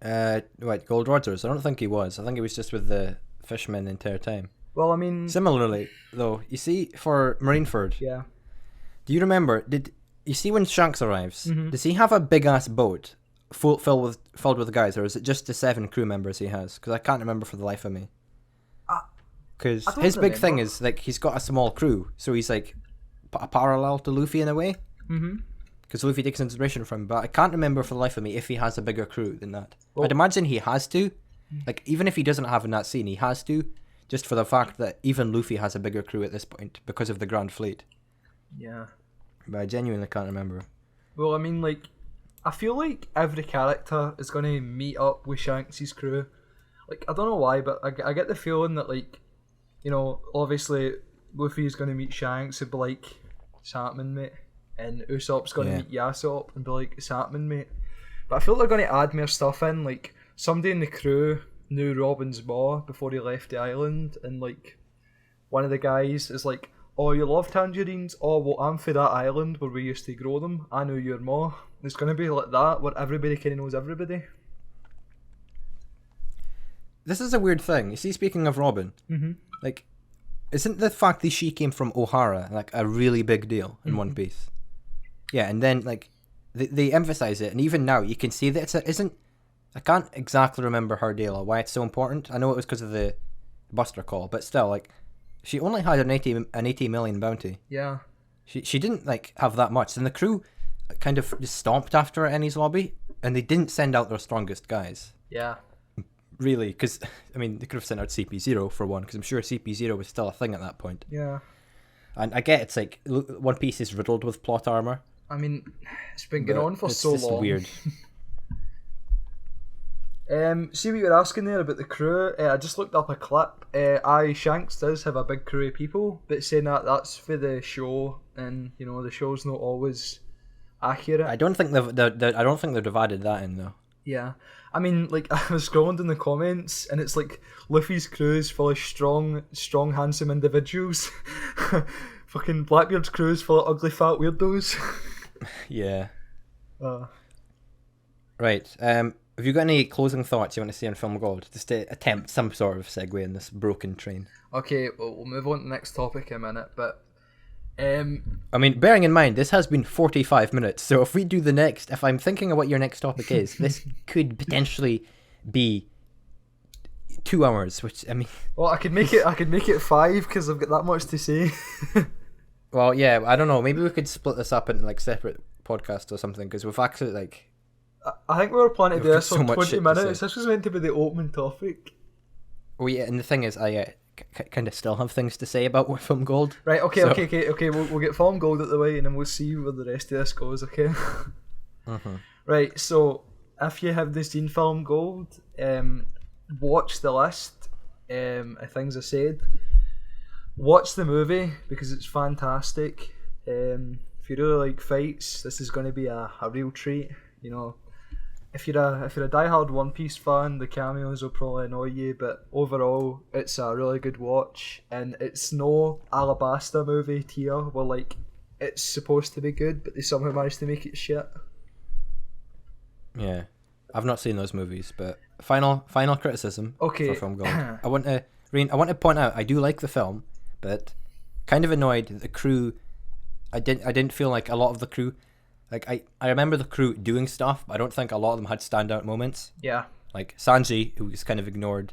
[SPEAKER 1] Gold Rogers? I don't think he was. I think he was just with the fishermen the entire time.
[SPEAKER 2] Well, I mean...
[SPEAKER 1] Similarly, though, you see, for Marineford...
[SPEAKER 2] Yeah.
[SPEAKER 1] Do you remember, you see when Shanks arrives, does he have a big-ass boat filled with guys, or is it just the 7 crew members he has? Because I can't remember for the life of me. Because his big thing is, like, he's got a small crew, so he's, like... a parallel to Luffy in a way, because Luffy takes inspiration from him, but I can't remember for the life of me if he has a bigger crew than that. I'd imagine he has to, like, even if he doesn't have in that scene, he has to, just for the fact that even Luffy has a bigger crew at this point because of the Grand Fleet.
[SPEAKER 2] Yeah,
[SPEAKER 1] but I genuinely can't remember. Well,
[SPEAKER 2] I mean, like, I feel like every character is going to meet up with Shanks' crew. Like, I don't know why, but I get the feeling that, like, obviously Luffy's going to meet Shanks and be like, Sapman, mate, and Usopp's going to meet Yasop and be like, Sapman, mate. But I feel they're going to add more stuff in, like, somebody in the crew knew Robin's ma before he left the island, and, like, one of the guys is like, oh, you love tangerines? Oh, well, I'm for that island where we used to grow them. I know your ma. It's going to be like that, where everybody kind of knows everybody.
[SPEAKER 1] This is a weird thing. You see, speaking of Robin, like, isn't the fact that she came from O'Hara like a really big deal in One Piece? Yeah, and then like they emphasize it, and even now you can see that isn't. I can't exactly remember her deal or why it's so important. I know it was because of the Buster call, but still, like, she only had an 80 million bounty.
[SPEAKER 2] Yeah.
[SPEAKER 1] She didn't like have that much, and the crew kind of just stomped after her at Enies Lobby, and they didn't send out their strongest guys.
[SPEAKER 2] Yeah.
[SPEAKER 1] Really, because, I mean, they could have sent out CP0 for one, because I'm sure CP0 was still a thing at that point.
[SPEAKER 2] Yeah.
[SPEAKER 1] And I get it's like, One Piece is riddled with plot armor.
[SPEAKER 2] I mean, it's been going on for so long. It's
[SPEAKER 1] just weird.
[SPEAKER 2] See what you were asking there about the crew? I just looked up a clip. Shanks does have a big crew of people, but saying that's for the show, and, the show's not always accurate.
[SPEAKER 1] I don't think they've divided that in, though.
[SPEAKER 2] Yeah. I mean, like, I was scrolling in the comments, and it's like, Luffy's crew is full of strong, handsome individuals. Fucking Blackbeard's crew is full of ugly, fat weirdos.
[SPEAKER 1] Yeah. Right. Have you got any closing thoughts you want to say on Film Gold? Just to attempt some sort of segue in this broken train.
[SPEAKER 2] Okay, well, we'll move on to the next topic in a minute, but
[SPEAKER 1] I mean, bearing in mind, this has been 45 minutes, so if we do the next, if I'm thinking of what your next topic is, this could potentially be 2 hours, which, I mean...
[SPEAKER 2] Well, I could make it 5, because I've got that much to say.
[SPEAKER 1] Well, yeah, I don't know, maybe we could split this up into, like, separate podcasts or something, because we've actually, like...
[SPEAKER 2] I think we were planning to do this for
[SPEAKER 1] so much
[SPEAKER 2] 20
[SPEAKER 1] shit to
[SPEAKER 2] minutes.
[SPEAKER 1] say.
[SPEAKER 2] This was meant to be the opening topic.
[SPEAKER 1] Oh, yeah, and the thing is, I kind of still have things to say about Film Gold.
[SPEAKER 2] Right, okay,
[SPEAKER 1] so...
[SPEAKER 2] okay. We'll get Film Gold out the way, and then we'll see where the rest of this goes, okay?
[SPEAKER 1] Mm-hmm.
[SPEAKER 2] Right, so if you haven't seen Film Gold, watch the list of things I said. Watch the movie because it's fantastic. If you really like fights, this is going to be a real treat. You know, if you're a diehard One Piece fan, the cameos will probably annoy you, but overall, it's a really good watch, and it's no Alabasta movie tier where like it's supposed to be good, but they somehow managed to make it shit.
[SPEAKER 1] Yeah, I've not seen those movies, but final criticism for Film Gold. I want to point out I do like the film, but kind of annoyed that the crew. I didn't feel like a lot of the crew. Like, I remember the crew doing stuff, but I don't think a lot of them had standout moments.
[SPEAKER 2] Yeah.
[SPEAKER 1] Like, Sanji, who was kind of ignored.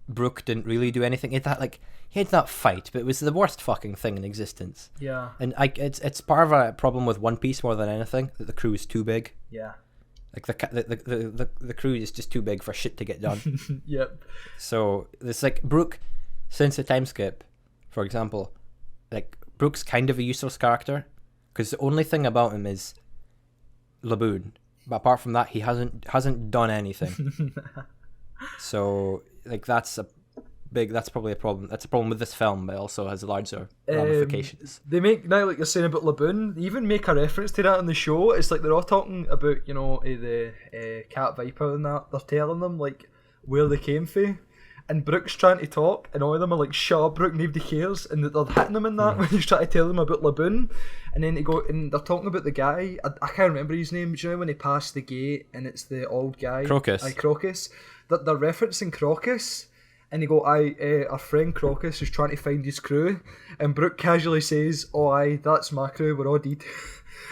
[SPEAKER 1] Brook didn't really do anything. He had that fight, but it was the worst fucking thing in existence.
[SPEAKER 2] Yeah.
[SPEAKER 1] And it's part of a problem with One Piece more than anything, that the crew is too big.
[SPEAKER 2] Yeah.
[SPEAKER 1] Like, the crew is just too big for shit to get done.
[SPEAKER 2] Yep.
[SPEAKER 1] So, it's like, Brook, since the time skip, for example, like, Brook's kind of a useless character. Because the only thing about him is Laboon, but apart from that, he hasn't done anything. So, like, that's probably a problem. That's a problem with this film, but it also has larger ramifications.
[SPEAKER 2] They make, now like you're saying about Laboon, they even make a reference to that on the show. It's like they're all talking about, you know, the Cat Viper and that. They're telling them like where they came from. And Brook's trying to talk, and all of them are like, "Shut up, Brook, nobody cares." And they're hitting him in that when he's trying to tell them about Laboon. And then they're talking about the guy. I can't remember his name. Do you know when they pass the gate and it's the old guy?
[SPEAKER 1] Crocus.
[SPEAKER 2] Crocus. They're referencing Crocus, and they go, our friend Crocus is trying to find his crew. And Brook casually says, "Oh, aye, that's my crew. We're all dead."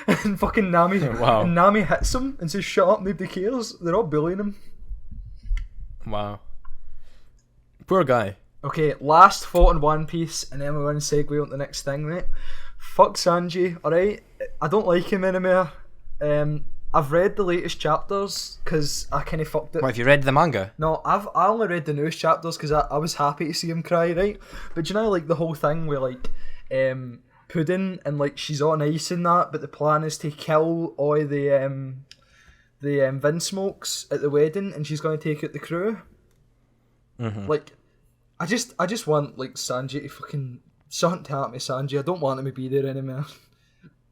[SPEAKER 2] And fucking Nami, and Nami hits him and says, "Shut up, nobody cares." They're all bullying him.
[SPEAKER 1] Wow. Poor guy.
[SPEAKER 2] Okay, last thought on One Piece, and then we're going to segue on to the next thing, right? Fuck Sanji, alright? I don't like him anymore. I've read the latest chapters, because I kind of fucked it.
[SPEAKER 1] What, have you read the manga?
[SPEAKER 2] No, I only read the newest chapters, because I was happy to see him cry, right? But do you know, like, the whole thing where, like, Puddin, and, like, she's on ice and that, but the plan is to kill all the Vinsmokes at the wedding, and she's going to take out the crew?
[SPEAKER 1] Mm-hmm.
[SPEAKER 2] Like, I just want like Sanji to fucking something to happen to Sanji. I don't want him to be there anymore.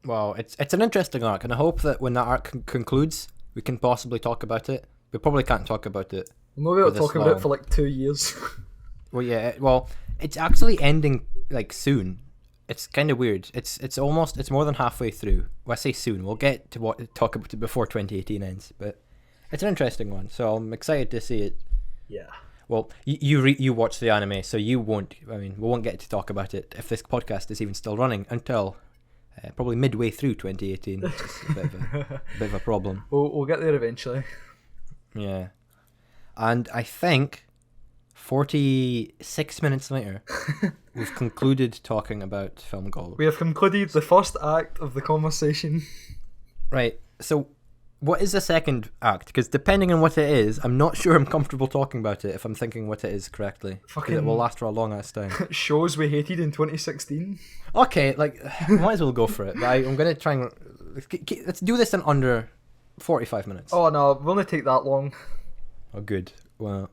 [SPEAKER 1] Well, it's an interesting arc, and I hope that when that arc concludes, we can possibly talk about it. We probably can't talk about it.
[SPEAKER 2] We'll not be able to talk about it for like 2 years.
[SPEAKER 1] Well, yeah. Well, it's actually ending like soon. It's kind of weird. It's more than halfway through. Well, I say soon. We'll get to talk about it before 2018 ends, but it's an interesting one. So I'm excited to see it.
[SPEAKER 2] Yeah.
[SPEAKER 1] Well, you watch the anime, so you won't. I mean, we won't get to talk about it if this podcast is even still running until probably midway through 2018, which is a bit of a problem.
[SPEAKER 2] We'll get there eventually.
[SPEAKER 1] Yeah, and I think 46 minutes later, we've concluded talking about Film Gold.
[SPEAKER 2] We have concluded the first act of the conversation.
[SPEAKER 1] Right. So, what is the second act? Because depending on what it is, I'm not sure I'm comfortable talking about it if I'm thinking what it is correctly. Fucking it will last for a long ass time.
[SPEAKER 2] Shows we hated in 2016.
[SPEAKER 1] Okay, like, might as well go for it. I'm going to try and... Let's do this in under 45 minutes.
[SPEAKER 2] Oh no, it won't take that long.
[SPEAKER 1] Oh, good. Well,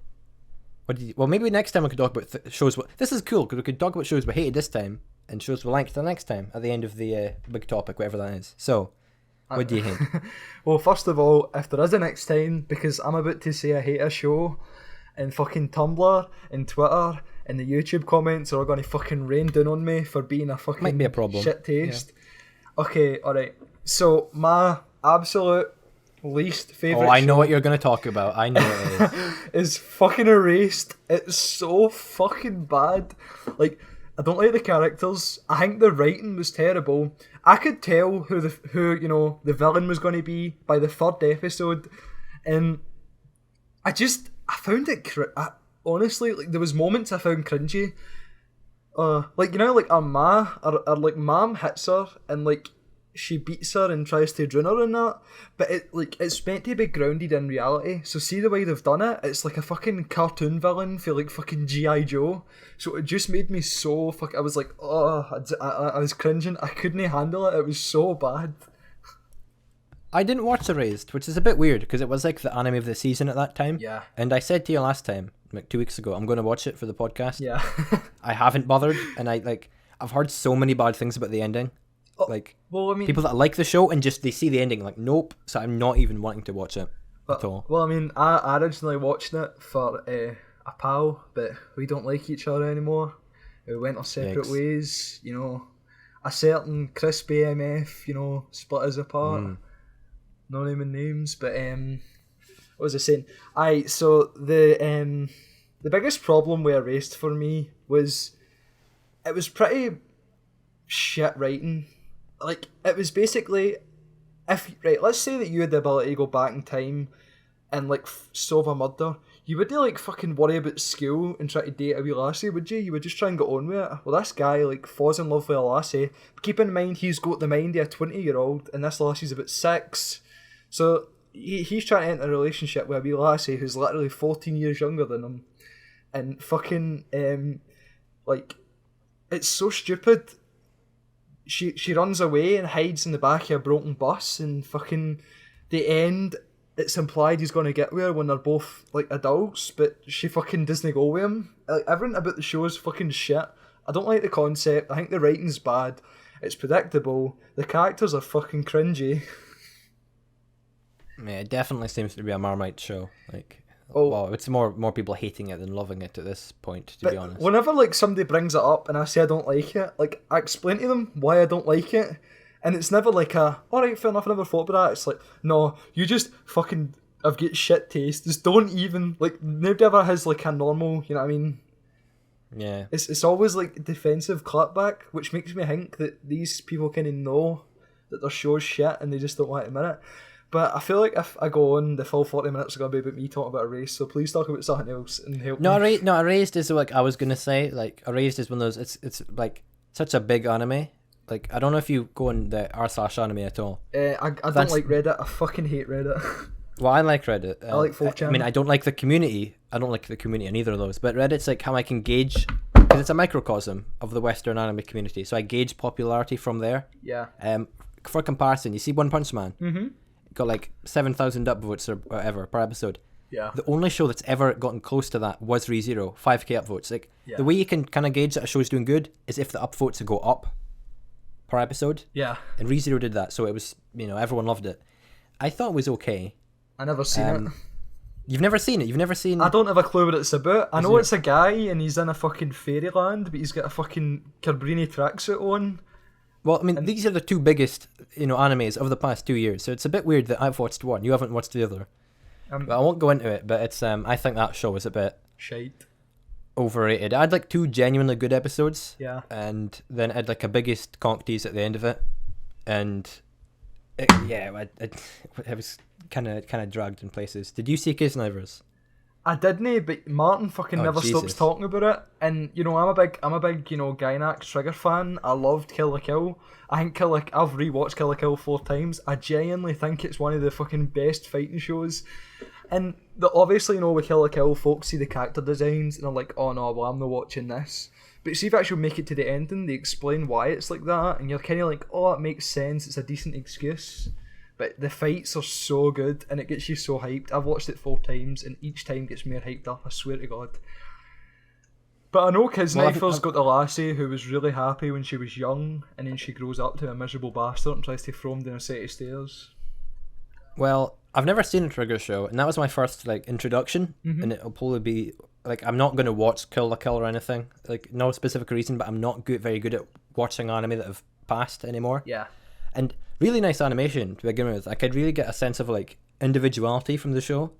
[SPEAKER 1] maybe next time we could talk about shows... This is cool, because we could talk about shows we hated this time, and shows we liked the next time, at the end of the big topic, whatever that is. So... What do you hate?
[SPEAKER 2] Well, first of all, if there is a next time, because I'm about to say I hate a show, and fucking Tumblr and Twitter and the YouTube comments are going to fucking rain down on me for being a fucking
[SPEAKER 1] might be a problem.
[SPEAKER 2] Shit taste. Yeah. Okay, alright. So, my absolute least favorite.
[SPEAKER 1] Oh, I know what you're gonna talk about. I know it is.
[SPEAKER 2] Is fucking Erased. It's so fucking bad. Like, I don't like the characters. I think the writing was terrible. I could tell who the villain was going to be by the third episode, and I found it. Honestly, like there was moments I found cringy. Like like her like mom hits her and like she beats her and tries to drown her and that, but it's meant to be grounded in reality. So see the way they've done it, it's like a fucking cartoon villain for like fucking G.I. Joe. So it just made me so I was like, I was cringing. I couldn't handle it. It was so bad.
[SPEAKER 1] I didn't watch Erased, which is a bit weird because it was like the anime of the season at that time.
[SPEAKER 2] Yeah.
[SPEAKER 1] And I said to you last time, like 2 weeks ago, I'm going to watch it for the podcast.
[SPEAKER 2] Yeah.
[SPEAKER 1] I haven't bothered, and I've heard so many bad things about the ending. Like,
[SPEAKER 2] well, I mean,
[SPEAKER 1] people that like the show and just they see the ending like, nope. So I'm not even wanting to watch it at all.
[SPEAKER 2] Well, I mean, I originally watched it for a pal, but we don't like each other anymore. We went our separate ways. A certain crispy MF, split us apart. No naming names, but what was I saying? So the biggest problem with Erased for me was it was pretty shit writing. Like, it was basically, let's say that you had the ability to go back in time and like solve a murder, you wouldn't like fucking worry about school and try to date a wee lassie, would you? You would just try and get on with it. Well, this guy like falls in love with a lassie, but keep in mind he's got the mind of a 20-year-old and this lassie's about 6. So he's trying to enter a relationship with a wee lassie who's literally 14 years younger than him, and fucking like, it's so stupid. She runs away and hides in the back of a broken bus, and fucking the end, it's implied he's going to get with her when they're both like adults, but she fucking doesn't go with him. Like, everything about the show is fucking shit. I don't like the concept. I think the writing's bad. It's predictable. The characters are fucking cringy.
[SPEAKER 1] Yeah, it definitely seems to be a Marmite show. Like, well, it's more people hating it than loving it at this point, to be honest.
[SPEAKER 2] Whenever like somebody brings it up and I say I don't like it, like I explain to them why I don't like it, and it's never like alright, fair enough, I never thought about that. It's like, no, you just fucking have got shit taste. Just don't even, like, nobody ever has like a normal, you know what I mean?
[SPEAKER 1] Yeah.
[SPEAKER 2] It's always like defensive clapback, which makes me think that these people kind of know that their show's shit and they just don't want to admit it. But I feel like if I go on, the full 40 minutes are going to be about me talking about Erased, so please talk about something else and help me.
[SPEAKER 1] No, Erased is like, I was going to say, like, Erased is one of those, it's like such a big anime. Like, I don't know if you go on the r/anime at all.
[SPEAKER 2] I don't like Reddit. I fucking hate Reddit.
[SPEAKER 1] Well, I like Reddit.
[SPEAKER 2] I like 4chan.
[SPEAKER 1] I mean, I don't like the community. I don't like the community in either of those. But Reddit's like how I can gauge, because it's a microcosm of the Western anime community. So I gauge popularity from there.
[SPEAKER 2] Yeah.
[SPEAKER 1] For comparison, you see One Punch Man.
[SPEAKER 2] Mm-hmm.
[SPEAKER 1] Got like 7,000 upvotes or whatever per episode.
[SPEAKER 2] Yeah.
[SPEAKER 1] The only show that's ever gotten close to that was ReZero, 5k upvotes. Like, the way you can kind of gauge that a show's doing good is if the upvotes go up per episode.
[SPEAKER 2] Yeah.
[SPEAKER 1] And ReZero did that, so it was, everyone loved it. I thought it was okay.
[SPEAKER 2] I never seen it.
[SPEAKER 1] You've never seen it? You've never seen...
[SPEAKER 2] I don't have a clue what it's about. I know it's a guy and he's in a fucking fairyland, but he's got a fucking Cabrini tracksuit on.
[SPEAKER 1] Well, I mean, these are the two biggest, animes of the past 2 years, so it's a bit weird that I've watched one, you haven't watched the other. But I won't go into it, but it's I think that show is a bit...
[SPEAKER 2] shite.
[SPEAKER 1] Overrated. I had like 2 genuinely good episodes.
[SPEAKER 2] Yeah.
[SPEAKER 1] And then I had like a biggest conch tease at the end of it. And it was kind of dragged in places. Did you see Kisnivers?
[SPEAKER 2] I didn't, but Martin fucking never stops talking about it. And I'm a big Gynax Trigger fan. I loved Kill la Kill. I've rewatched Kill la Kill 4 times. I genuinely think it's one of the fucking best fighting shows. And obviously, with Kill la Kill, folks see the character designs and are like, oh no, well, I'm not watching this. But see if you actually make it to the ending, they explain why it's like that, and you're kind of like, oh, it makes sense, it's a decent excuse. But the fights are so good, and it gets you so hyped. I've watched it 4 times, and each time gets me hyped up, I swear to God. But I know Kisnifer's got the lassie who was really happy when she was young, and then she grows up to a miserable bastard and tries to throw him down a set of stairs.
[SPEAKER 1] Well, I've never seen a Trigger show, and that was my first introduction, and it'll probably be I'm not going to watch Kill la Kill or anything, no specific reason, but I'm not very good at watching anime that have passed anymore.
[SPEAKER 2] Yeah.
[SPEAKER 1] And really nice animation to begin with. I could really get a sense of individuality from the show,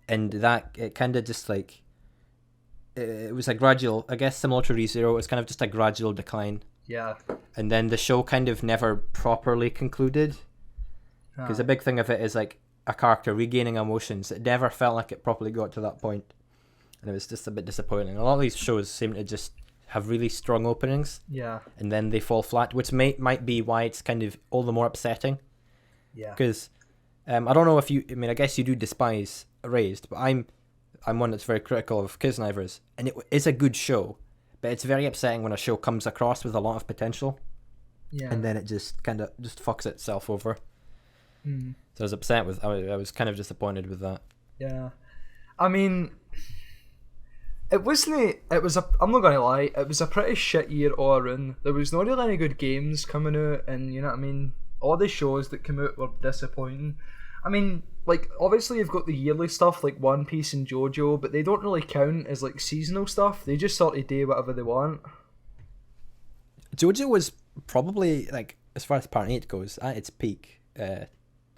[SPEAKER 1] and that it kind of just like it was a gradual, I guess, similar to ReZero. It's kind of just a gradual decline.
[SPEAKER 2] Yeah.
[SPEAKER 1] And then the show kind of never properly concluded, because a big thing of it is like a character regaining emotions. It never felt like it properly got to that point, and it was just a bit disappointing. A lot of these shows seem to just have really strong openings, and then they fall flat, which might be why it's kind of all the more upsetting.
[SPEAKER 2] Yeah.
[SPEAKER 1] Because I don't know if you, I mean, I guess you do despise Raised, but I'm one that's very critical of Kisnivers, and it is a good show, but it's very upsetting when a show comes across with a lot of potential, and then it just kind of just fucks itself over. So I was upset with, I was kind of disappointed with that.
[SPEAKER 2] Yeah. I mean, I'm not gonna lie, it was a pretty shit year all around. There was not really any good games coming out, and you know what I mean? All the shows that came out were disappointing. I mean, like, obviously you've got the yearly stuff like One Piece and JoJo, but they don't really count as like seasonal stuff. They just sort of do whatever they want.
[SPEAKER 1] JoJo was probably, like, as far as Part 8 goes, at its peak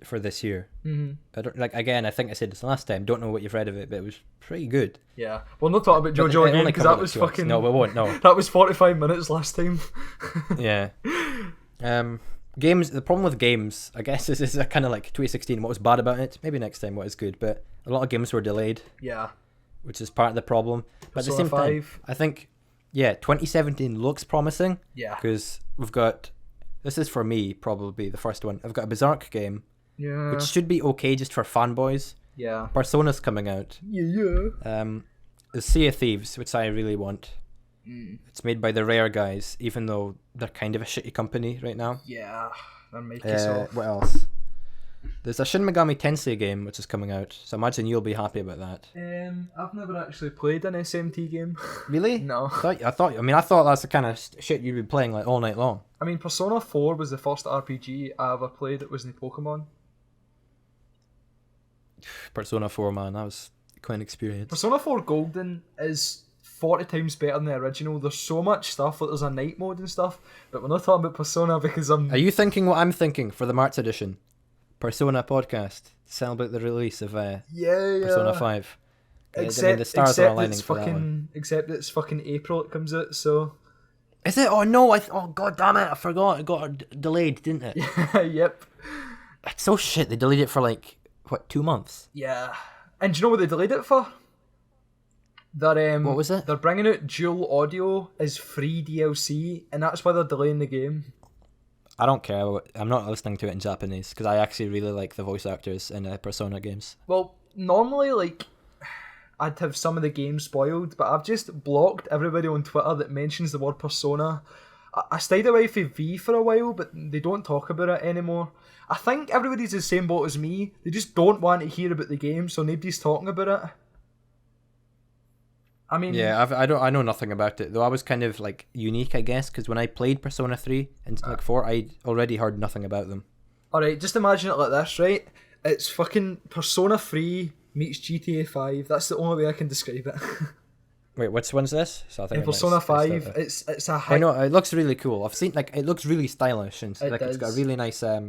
[SPEAKER 1] for this year. I don't, like, again, I think I said this last time, don't know what you've read of it, but it was pretty good.
[SPEAKER 2] Yeah. We'll not talk about JoJo again, because that was fucking...
[SPEAKER 1] No, we won't, no.
[SPEAKER 2] That was 45 minutes last time.
[SPEAKER 1] Yeah. Games, the problem with games, I guess, this is a kind of like 2016, what was bad about it, maybe next time what is good, but a lot of games were delayed.
[SPEAKER 2] Yeah.
[SPEAKER 1] Which is part of the problem. But at the same
[SPEAKER 2] 5.
[SPEAKER 1] time, I think, 2017 looks promising.
[SPEAKER 2] Yeah.
[SPEAKER 1] Because we've got, this is for me probably the first one, I've got a Berserk game, which should be okay just for fanboys.
[SPEAKER 2] Yeah.
[SPEAKER 1] Persona's coming out.
[SPEAKER 2] Yeah.
[SPEAKER 1] The Sea of Thieves, which I really want. It's made by the Rare guys, even though they're kind of a shitty company right now.
[SPEAKER 2] Yeah, they're making off.
[SPEAKER 1] What else? There's a Shin Megami Tensei game which is coming out, so I imagine you'll be happy about that.
[SPEAKER 2] I've never actually played an SMT game.
[SPEAKER 1] Really?
[SPEAKER 2] No.
[SPEAKER 1] I thought that's the kind of shit you'd be playing like all night long.
[SPEAKER 2] I mean, Persona 4 was the first RPG I ever played that wasn't Pokemon.
[SPEAKER 1] Persona 4, man, that was quite an experience.
[SPEAKER 2] Persona 4 Golden is 40 times better than the original. There's so much stuff, like there's a night mode and stuff, but we're not talking about Persona because
[SPEAKER 1] Are you thinking what I'm thinking for the March edition? Persona podcast to celebrate the release of Persona 5.
[SPEAKER 2] Except,
[SPEAKER 1] the stars are aligning
[SPEAKER 2] it's
[SPEAKER 1] for that one.
[SPEAKER 2] Except it's fucking April it comes out, so...
[SPEAKER 1] Is it? Oh no, oh god damn it, I forgot, it got delayed, didn't it?
[SPEAKER 2] Yep.
[SPEAKER 1] It's so shit, they delayed it for like, 2 months?
[SPEAKER 2] Yeah. And do you know what they delayed it for? They're,
[SPEAKER 1] what was it?
[SPEAKER 2] They're bringing out dual audio as free DLC, and that's why they're delaying the game.
[SPEAKER 1] I don't care. I'm not listening to it in Japanese because I actually really like the voice actors in Persona games.
[SPEAKER 2] Well, normally, like, I'd have some of the games spoiled, but I've just blocked everybody on Twitter that mentions the word Persona. I stayed away from V for a while, but they don't talk about it anymore. I think everybody's the same boat as me. They just don't want to hear about the game, so nobody's talking about it. I mean,
[SPEAKER 1] yeah, I know nothing about it, though I was kind of like unique, I guess, because when I played Persona 3 and like 4, I already heard nothing about them.
[SPEAKER 2] Alright, just imagine it like this, right? It's fucking Persona 3 meets GTA 5. That's the only way I can describe it.
[SPEAKER 1] Wait, which one's this? So I think
[SPEAKER 2] in Persona 5, it's a high...
[SPEAKER 1] I know, it looks really cool. I've seen, like, it looks really stylish, and it's got a really nice, I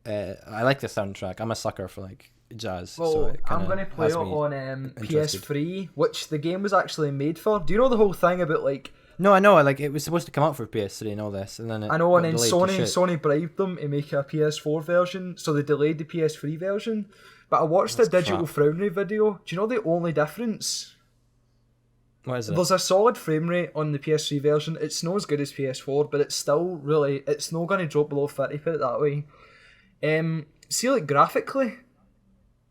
[SPEAKER 1] like the soundtrack. I'm a sucker for, like, jazz.
[SPEAKER 2] Well,
[SPEAKER 1] so
[SPEAKER 2] I'm going to play it on PS3, which the game was actually made for. Do you know the whole thing about, like...
[SPEAKER 1] No, I know, like, it was supposed to come out for PS3 and all this, and then
[SPEAKER 2] I know, and then Sony bribed them to make a PS4 version, so they delayed the PS3 version. But I watched a Digital Foundry video. Do you know the only difference?
[SPEAKER 1] What is it?
[SPEAKER 2] There's a solid frame rate on the PS3 version. It's not as good as PS4, but it's still really... It's not going to drop below 30, put it that way. See, like, graphically...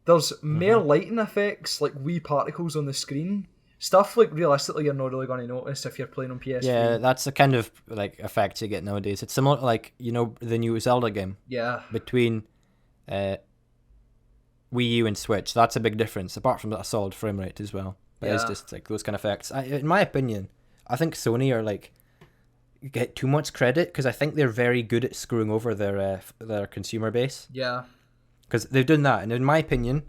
[SPEAKER 2] There's mere lighting effects, like wee particles on the screen. Stuff like realistically you're not really going to notice if you're playing on PS3.
[SPEAKER 1] Yeah, that's the kind of like effect you get nowadays. It's similar to, like, you know, the new Zelda game.
[SPEAKER 2] Yeah.
[SPEAKER 1] Between Wii U and Switch. That's a big difference, apart from a solid frame rate as well. But it's just like those kind of effects. In my opinion, I think Sony are like get too much credit because I think they're very good at screwing over their consumer base.
[SPEAKER 2] Yeah.
[SPEAKER 1] Because they've done that, and in my opinion,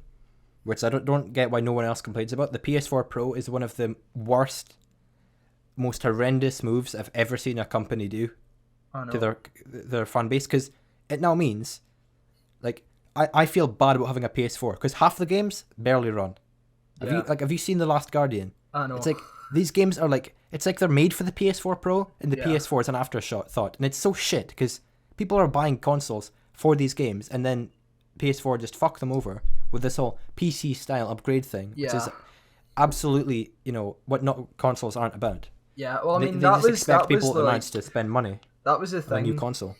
[SPEAKER 1] which I don't get why no one else complains about, the PS4 Pro is one of the worst, most horrendous moves I've ever seen a company do to their fan base. Because it now means, like, I feel bad about having a PS4 because half the games barely run.
[SPEAKER 2] Yeah.
[SPEAKER 1] Have you seen The Last Guardian?
[SPEAKER 2] I know.
[SPEAKER 1] It's like these games are like it's like they're made for the PS4 Pro, and the
[SPEAKER 2] Yeah.
[SPEAKER 1] PS4 is an afterthought, and it's so shit because people are buying consoles for these games, and then PS4 just fuck them over with this whole PC style upgrade thing, which is absolutely what not consoles aren't about.
[SPEAKER 2] Yeah, well, I mean,
[SPEAKER 1] they just expect people at the launch to spend money.
[SPEAKER 2] That was the
[SPEAKER 1] on a
[SPEAKER 2] thing.
[SPEAKER 1] new console.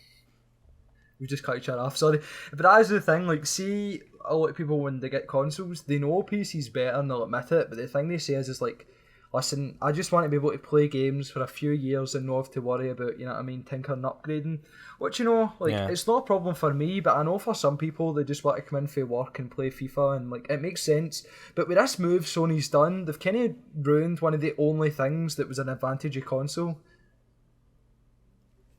[SPEAKER 2] We just cut each other off, sorry. But that is the thing, like, see, a lot of people, when they get consoles, they know PC's better and they'll admit it, but the thing they say is like, listen, I just want to be able to play games for a few years and not have to worry about, tinkering and upgrading. Which, it's not a problem for me, but I know for some people, they just want to come in for work and play FIFA, and, like, it makes sense. But with this move Sony's done, they've kind of ruined one of the only things that was an advantage of console.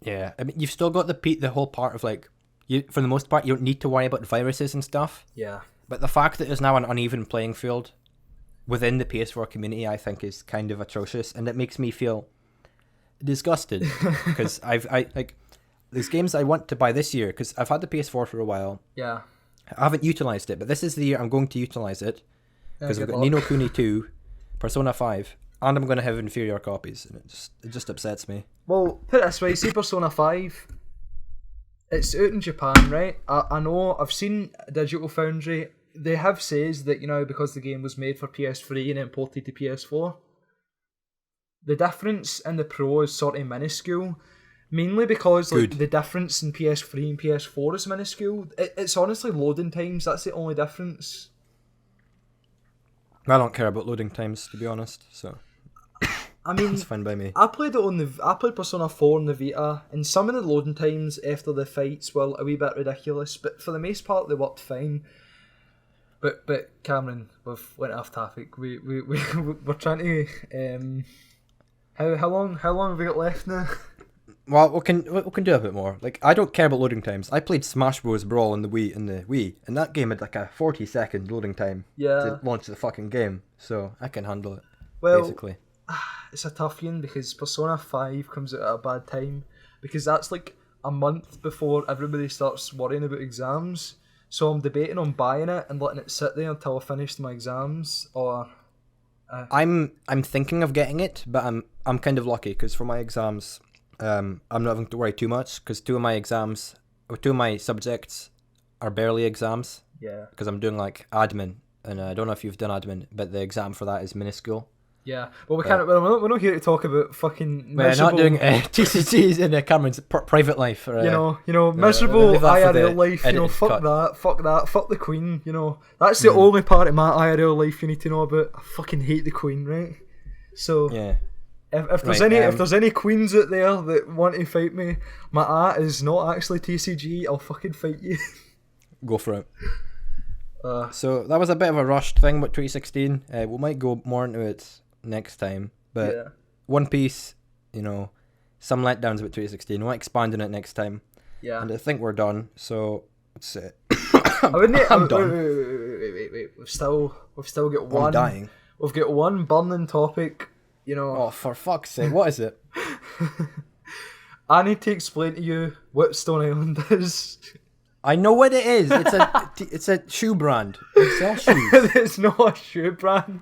[SPEAKER 1] Yeah, I mean, you've still got the whole part of, like, for the most part, you don't need to worry about viruses and stuff.
[SPEAKER 2] Yeah.
[SPEAKER 1] But the fact that there's now an uneven playing field within the PS4 community, I think, is kind of atrocious, and it makes me feel disgusted because there's games I want to buy this year because I've had the PS4 for a while.
[SPEAKER 2] Yeah.
[SPEAKER 1] I haven't utilized it, but this is the year I'm going to utilize it because I've got
[SPEAKER 2] luck.
[SPEAKER 1] Ni no Kuni 2, Persona 5, and I'm going to have inferior copies, and it just upsets me.
[SPEAKER 2] Well, put it this way, see Persona 5, it's out in Japan, right? I know, I've seen Digital Foundry, they have says that, because the game was made for PS3 and imported to PS4, the difference in the Pro is sort of minuscule, mainly because the difference in PS3 and PS4 is minuscule. It's honestly loading times, that's the only difference.
[SPEAKER 1] I don't care about loading times, to be honest, so
[SPEAKER 2] I mean,
[SPEAKER 1] it's fine by me.
[SPEAKER 2] I played Persona 4 on the Vita, and some of the loading times after the fights were a wee bit ridiculous, but for the most part they worked fine. But Cameron, we've went off topic. We're trying to how long have we got left now?
[SPEAKER 1] Well, we can do a bit more. Like, I don't care about loading times. I played Smash Bros. Brawl in the Wii, and that game had like a 40-second loading time to launch the fucking game, so I can handle it. Well, basically.
[SPEAKER 2] It's a tough one because Persona 5 comes out at a bad time because that's like a month before everybody starts worrying about exams. So I'm debating on buying it and letting it sit there until I finish my exams, or
[SPEAKER 1] I'm thinking of getting it, but I'm kind of lucky because for my exams, I'm not having to worry too much because two of my subjects are barely exams.
[SPEAKER 2] Yeah.
[SPEAKER 1] Because I'm doing like admin, and I don't know if you've done admin, but the exam for that is minuscule.
[SPEAKER 2] Yeah, well, we're not here to talk about fucking
[SPEAKER 1] miserable... We're not doing TCGs in Cameron's private life. Or,
[SPEAKER 2] miserable IRL life, fuck the Queen, That's the only part of my IRL life you need to know about. I fucking hate the Queen, right? So,
[SPEAKER 1] yeah.
[SPEAKER 2] If there's any queens out there that want to fight me, my art is not actually TCG, I'll fucking fight you.
[SPEAKER 1] Go for it. So, that was a bit of a rushed thing with 2016. We might go more into it next time, but One Piece, some letdowns about 2016. We'll expand on it next time.
[SPEAKER 2] Yeah.
[SPEAKER 1] And I think we're done, so let's
[SPEAKER 2] I'm done. Wait. We've still got one.
[SPEAKER 1] I'm dying.
[SPEAKER 2] We've got one burning topic,
[SPEAKER 1] Oh, for fuck's sake, what is it?
[SPEAKER 2] I need to explain to you what Stone Island is.
[SPEAKER 1] I know what it is. It's a shoe brand. They sell shoes.
[SPEAKER 2] It's not a shoe brand.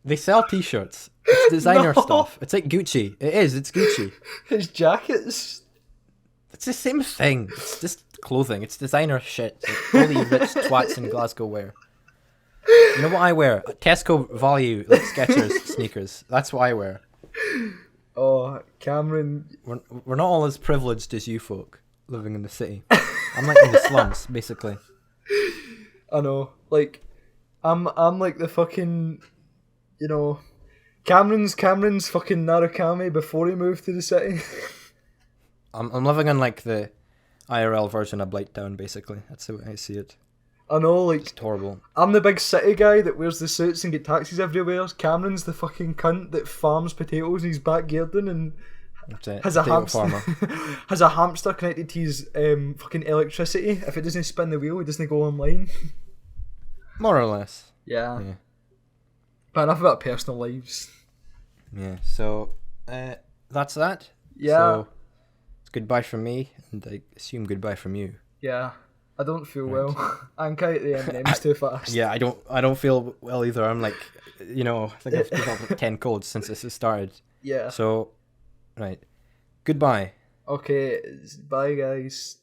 [SPEAKER 1] They sell t-shirts. It's designer stuff. It's like Gucci. It is. It's Gucci.
[SPEAKER 2] It's jackets.
[SPEAKER 1] It's the same thing. It's just clothing. It's designer shit. Like all the rich twats in Glasgow wear. You know what I wear? Tesco Value, like Skechers sneakers. That's what I wear.
[SPEAKER 2] Oh, Cameron.
[SPEAKER 1] We're not all as privileged as you folk living in the city. I'm like in the slums, basically.
[SPEAKER 2] I know. Like, I'm like the fucking, Cameron's fucking Narukami before he moved to the city.
[SPEAKER 1] I'm living in like the IRL version of Blighttown, basically. That's the way I see it.
[SPEAKER 2] I know, like,
[SPEAKER 1] it's horrible.
[SPEAKER 2] I'm the big city guy that wears the suits and get taxis everywhere. Cameron's the fucking cunt that farms potatoes in his back garden and has a hamster connected to his fucking electricity. If it doesn't spin the wheel, it doesn't go online.
[SPEAKER 1] More or less.
[SPEAKER 2] Yeah. But enough about personal lives.
[SPEAKER 1] Yeah, so that's that.
[SPEAKER 2] Yeah.
[SPEAKER 1] So it's goodbye from me, and I assume goodbye from you.
[SPEAKER 2] Yeah. I don't feel well. Anxiety the M&M's too fast.
[SPEAKER 1] Yeah, I don't feel well either. I'm like, I think I've developed like 10 codes since this has started.
[SPEAKER 2] Yeah.
[SPEAKER 1] So, right. Goodbye.
[SPEAKER 2] Okay, bye guys.